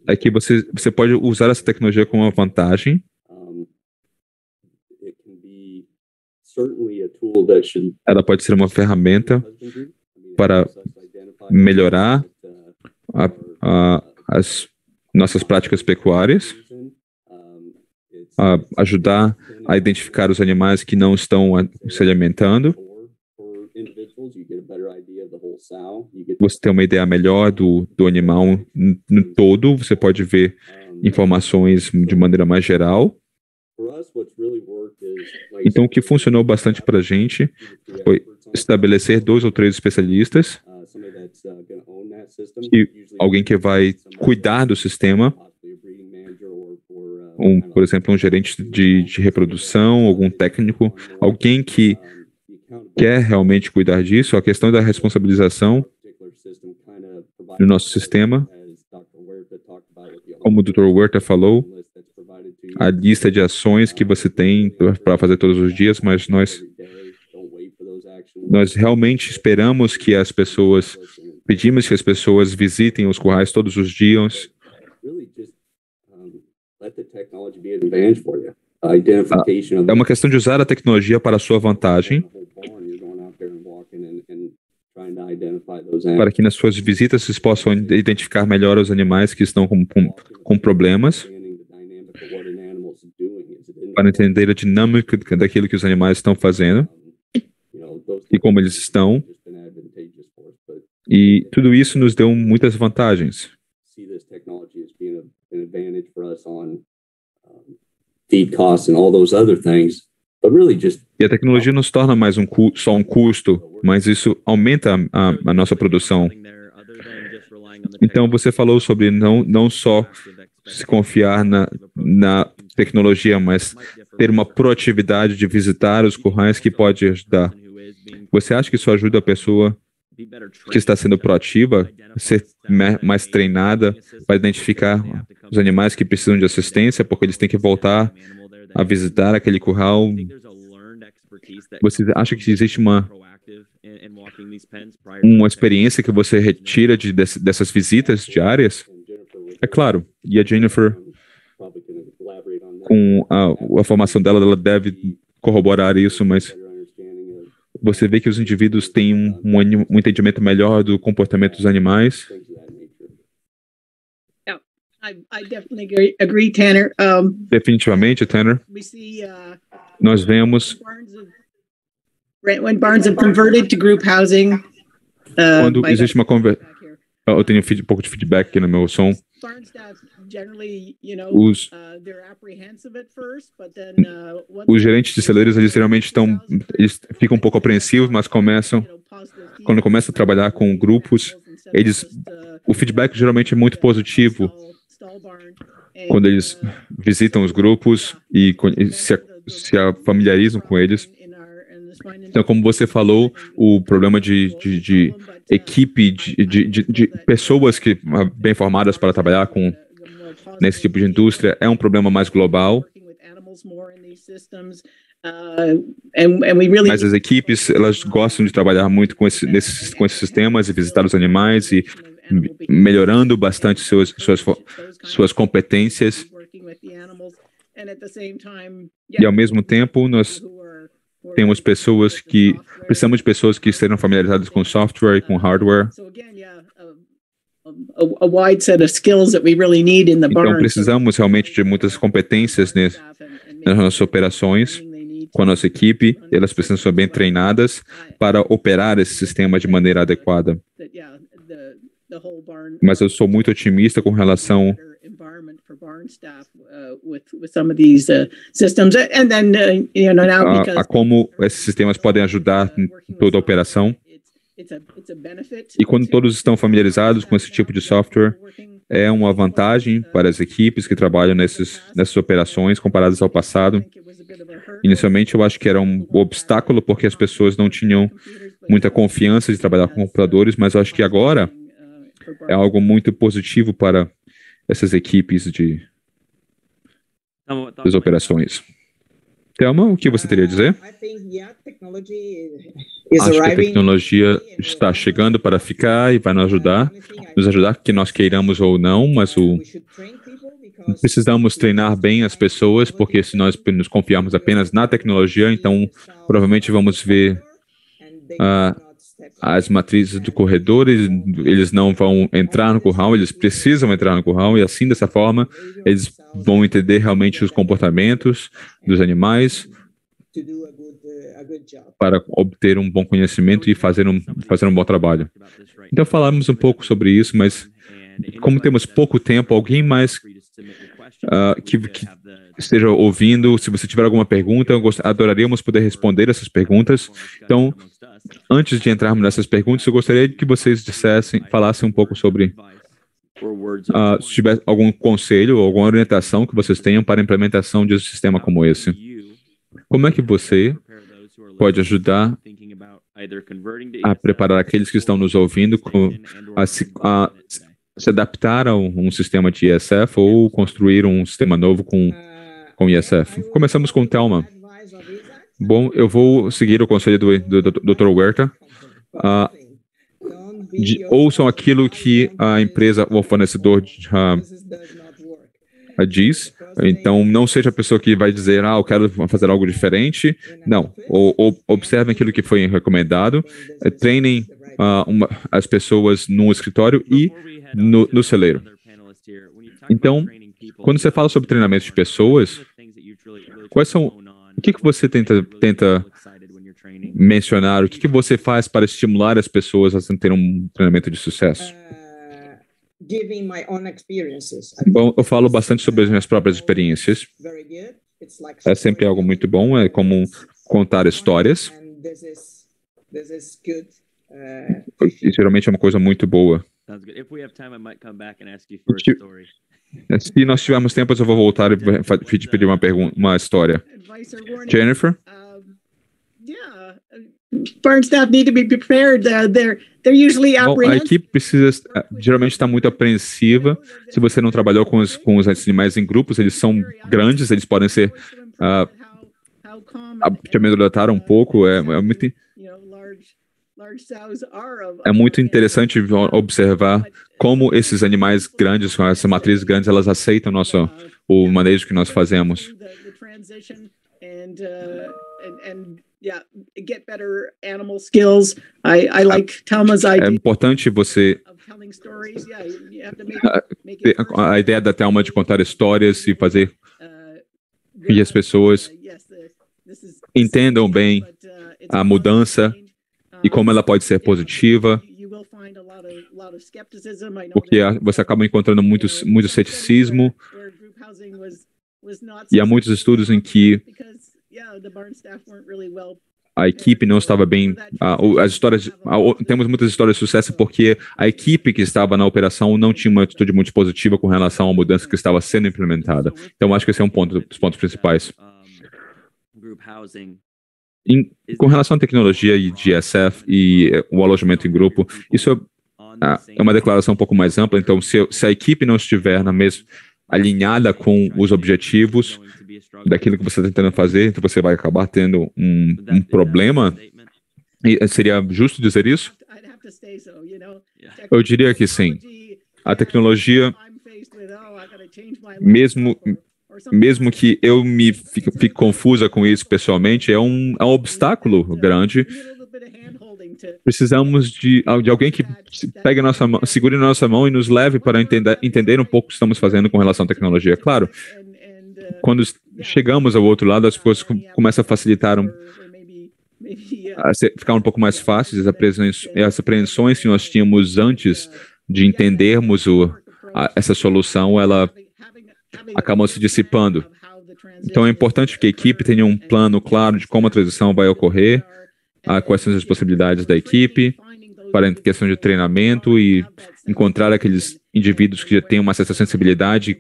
é que você pode usar essa tecnologia como uma vantagem. Ela pode ser uma ferramenta para melhorar as nossas práticas pecuárias, ajudar a identificar os animais que não estão se alimentando. Você tem uma ideia melhor do animal no todo, você pode ver informações de maneira mais geral. Então, o que funcionou bastante para a gente foi estabelecer 2 ou 3 especialistas, e alguém que vai cuidar do sistema, por exemplo, um gerente de reprodução, algum técnico, alguém que quer realmente cuidar disso. A questão da responsabilização no nosso sistema, como o Dr. Huerta falou, a lista de ações que você tem para fazer todos os dias, mas nós realmente esperamos que pedimos que as pessoas visitem os currais todos os dias. É uma questão de usar a tecnologia para a sua vantagem, para que nas suas visitas vocês possam identificar melhor os animais que estão com problemas, para entender a dinâmica daquilo que os animais estão fazendo e como eles estão. E tudo isso nos deu muitas vantagens. E a tecnologia não se torna mais só um custo, mas isso aumenta a nossa produção. Então, você falou sobre não só se confiar na tecnologia, mas ter uma proatividade de visitar os currais que pode ajudar. Você acha que isso ajuda a pessoa que está sendo proativa, ser mais treinada para identificar os animais que precisam de assistência, porque eles têm que voltar a visitar aquele curral? Você acha que existe uma experiência que você retira dessas visitas diárias? É claro, e a Jennifer, com a formação dela, ela deve corroborar isso, mas você vê que os indivíduos têm um entendimento melhor do comportamento dos animais. I definitely agree, Tanner. Definitivamente, Tanner. Nós vemos when barns have converted to group housing. Quando existe uma conversão, eu tenho um pouco de feedback aqui no meu som. Os gerentes de celeiros, eles geralmente eles ficam um pouco apreensivos, mas quando começam a trabalhar com grupos, o feedback geralmente é muito positivo quando eles visitam os grupos e se familiarizam com eles. Então, como você falou, o problema de equipe, de pessoas bem formadas para trabalhar nesse tipo de indústria é um problema mais global. Mas as equipes, elas gostam de trabalhar muito com esses sistemas e visitar os animais e melhorando bastante suas competências. E, ao mesmo tempo, nós temos precisamos de pessoas que estejam familiarizadas com software e com hardware. Então, precisamos realmente de muitas competências nas nossas operações, com a nossa equipe. Elas precisam ser bem treinadas para operar esse sistema de maneira adequada. Mas eu sou muito otimista com relação a como esses sistemas podem ajudar em toda a operação. E quando todos estão familiarizados com esse tipo de software, é uma vantagem para as equipes que trabalham nessas operações comparadas ao passado. Inicialmente, eu acho que era um obstáculo porque as pessoas não tinham muita confiança de trabalhar com computadores, mas eu acho que agora é algo muito positivo para essas equipes das operações. Thelma, o que você teria a dizer? Acho que a tecnologia está chegando para ficar e vai nos ajudar, que nós queiramos ou não, mas precisamos treinar bem as pessoas, porque se nós nos confiarmos apenas na tecnologia, então provavelmente vamos ver as matrizes do corredor, eles não vão entrar no curral, eles precisam entrar no curral, e assim, dessa forma, eles vão entender realmente os comportamentos dos animais para obter um bom conhecimento e fazer um bom trabalho. Então, falamos um pouco sobre isso, mas como temos pouco tempo, alguém mais que esteja ouvindo, se você tiver alguma pergunta, adoraríamos poder responder essas perguntas. Então, antes de entrarmos nessas perguntas, eu gostaria que vocês falassem um pouco sobre se tiver algum conselho ou alguma orientação que vocês tenham para a implementação de um sistema como esse. Como é que você pode ajudar a preparar aqueles que estão nos ouvindo a se adaptar a um sistema de ISF ou construir um sistema novo com ISF? Começamos com Thelma. Bom, eu vou seguir o conselho do Dr. Huerta. Ouçam aquilo que a empresa ou o fornecedor diz. Então, não seja a pessoa que vai dizer, eu quero fazer algo diferente. Não. Observem aquilo que foi recomendado. Treinem as pessoas no escritório e no celeiro. Então, quando você fala sobre treinamento de pessoas, o que você tenta mencionar? O que você faz para estimular as pessoas a ter um treinamento de sucesso? Bom, eu falo bastante sobre as minhas próprias experiências. É sempre algo muito bom, é como contar histórias. E geralmente é uma coisa muito boa. Se nós tivermos tempo, eu vou voltar e te pedir uma história. Jennifer? Barn staff need to be prepared. They're usually Bom, a equipe geralmente está muito apreensiva. Se você não trabalhou com os animais em grupos, eles são grandes, eles podem ser te amedrontar um pouco. É muito interessante observar como esses animais grandes, com essas matrizes grandes, elas aceitam o manejo que nós fazemos. Get better animal skills. I like Thelma's idea. É importante você a ideia da Thelma de contar histórias e fazer que as pessoas entendam bem a mudança e como ela pode ser positiva, porque você acaba encontrando muito ceticismo e há muitos estudos em que a equipe não estava bem. Temos muitas histórias de sucesso porque a equipe que estava na operação não tinha uma atitude muito positiva com relação à mudança que estava sendo implementada. Então, acho que esse é um dos pontos principais. Com relação à tecnologia e de ISF e o alojamento em grupo, isso é uma declaração um pouco mais ampla. Então, se a equipe não estiver alinhada com os objetivos daquilo que você está tentando fazer, então você vai acabar tendo um problema. E seria justo dizer isso? Eu diria que sim. A tecnologia, mesmo que eu fique confusa com isso pessoalmente, é um obstáculo grande. Precisamos de alguém que pegue a nossa mão, segure a nossa mão e nos leve para entender um pouco o que estamos fazendo com relação à tecnologia. Claro, quando chegamos ao outro lado, as coisas começam a facilitar, a ficar um pouco mais fáceis. As apreensões que nós tínhamos antes de entendermos essa solução, ela acabou se dissipando. Então é importante que a equipe tenha um plano claro de como a transição vai ocorrer, quais são as possibilidades da equipe, para a questão de treinamento e encontrar aqueles indivíduos que já têm uma certa sensibilidade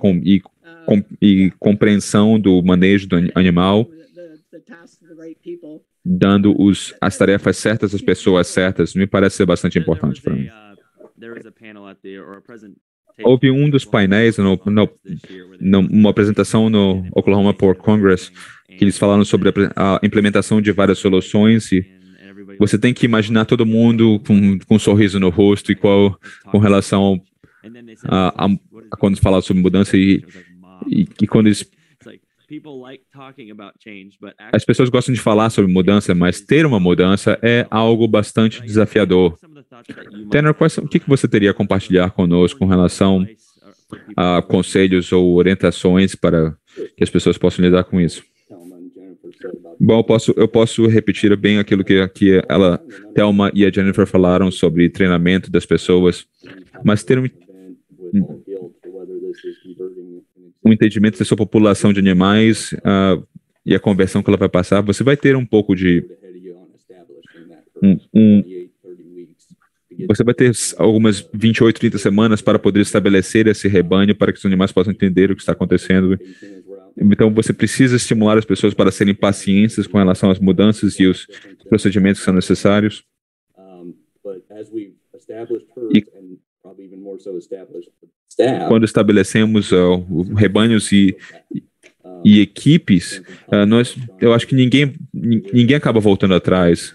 e compreensão do manejo do animal, dando as tarefas certas às pessoas certas, me parece ser bastante importante para mim. Houve um dos painéis, numa apresentação no Oklahoma Port Congress, que eles falaram sobre a implementação de várias soluções e você tem que imaginar todo mundo com um sorriso no rosto e com relação a quando fala sobre mudança e quando eles... As pessoas gostam de falar sobre mudança, mas ter uma mudança é algo bastante desafiador. Tanner, o que você teria a compartilhar conosco com relação a conselhos ou orientações para que as pessoas possam lidar com isso? Bom, eu posso repetir bem aquilo que Thelma e a Jennifer falaram sobre treinamento das pessoas, mas ter um entendimento da sua população de animais e a conversão que ela vai passar, você vai ter um pouco de... Você vai ter algumas 28, 30 semanas para poder estabelecer esse rebanho, para que os animais possam entender o que está acontecendo. Então, você precisa estimular as pessoas para serem pacientes com relação às mudanças e os procedimentos que são necessários. E quando estabelecemos rebanhos e equipes, eu acho que ninguém acaba voltando atrás.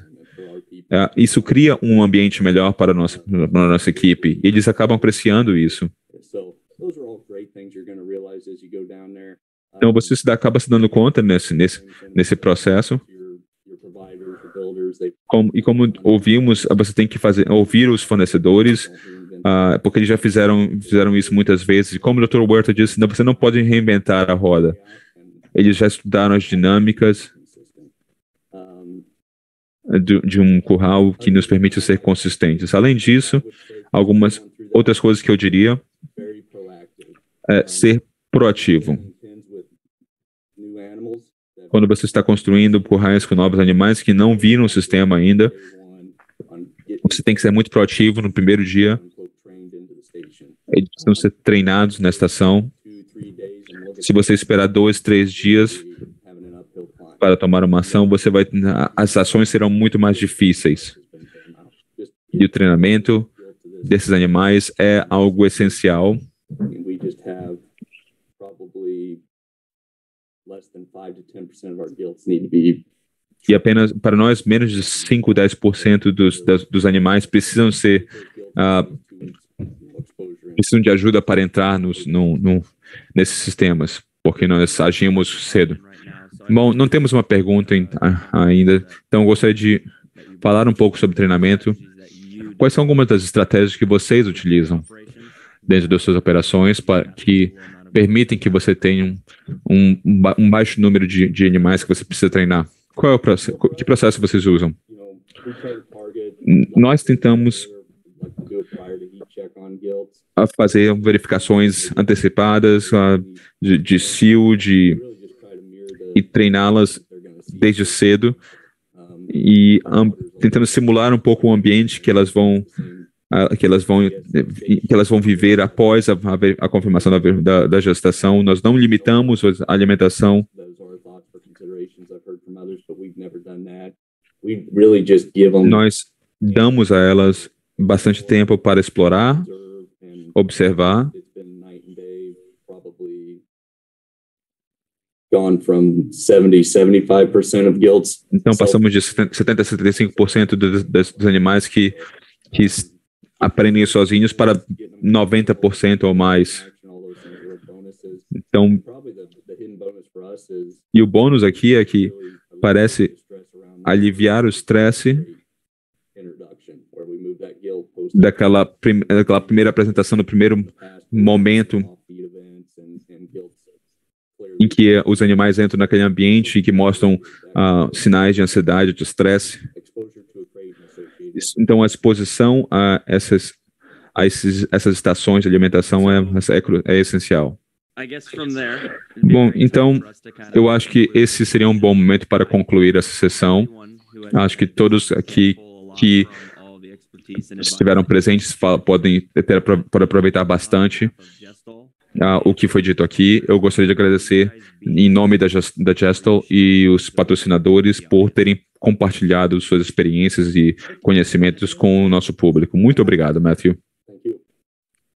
Isso cria um ambiente melhor para a nossa equipe. E eles acabam apreciando isso. Então, você acaba se dando conta nesse processo. Como ouvimos, você tem que ouvir os fornecedores, porque eles já fizeram isso muitas vezes. E como o Dr. Huerta disse, você não pode reinventar a roda. Eles já estudaram as dinâmicas de um curral que nos permite ser consistentes. Além disso, algumas outras coisas que eu diria é ser proativo. Quando você está construindo currais com novos animais que não viram o sistema ainda, você tem que ser muito proativo no primeiro dia. Eles precisam ser treinados na estação. Se você esperar 2, 3 dias para tomar uma ação, as ações serão muito mais difíceis. E o treinamento desses animais é algo essencial. E apenas, para nós, menos de 5, 10% dos animais precisam de ajuda para entrar nesses sistemas, porque nós agimos cedo. Bom, não temos uma pergunta ainda, então eu gostaria de falar um pouco sobre treinamento. Quais são algumas das estratégias que vocês utilizam dentro das suas operações que permitem que você tenha um baixo número de animais que você precisa treinar? Qual é o processo? Que processo vocês usam? Nós tentamos fazer verificações antecipadas de cio, e treiná-las desde cedo e tentando simular um pouco o ambiente que elas vão viver após a confirmação da gestação. Nós não limitamos a alimentação. Nós damos a elas bastante tempo para explorar, observar. Então, passamos de 70% a 75% dos animais que aprendem sozinhos para 90% ou mais. Então, e o bônus aqui é que parece aliviar o estresse daquela primeira apresentação, do primeiro momento em que os animais entram naquele ambiente e que mostram sinais de ansiedade, de estresse. Então, a exposição a essas estações de alimentação é essencial. Bom, então, eu acho que esse seria um bom momento para concluir essa sessão. Acho que todos aqui que estiveram presentes podem aproveitar bastante o que foi dito aqui. Eu gostaria de agradecer em nome da Gestel e os patrocinadores por terem compartilhado suas experiências e conhecimentos com o nosso público. Muito obrigado, Matthew.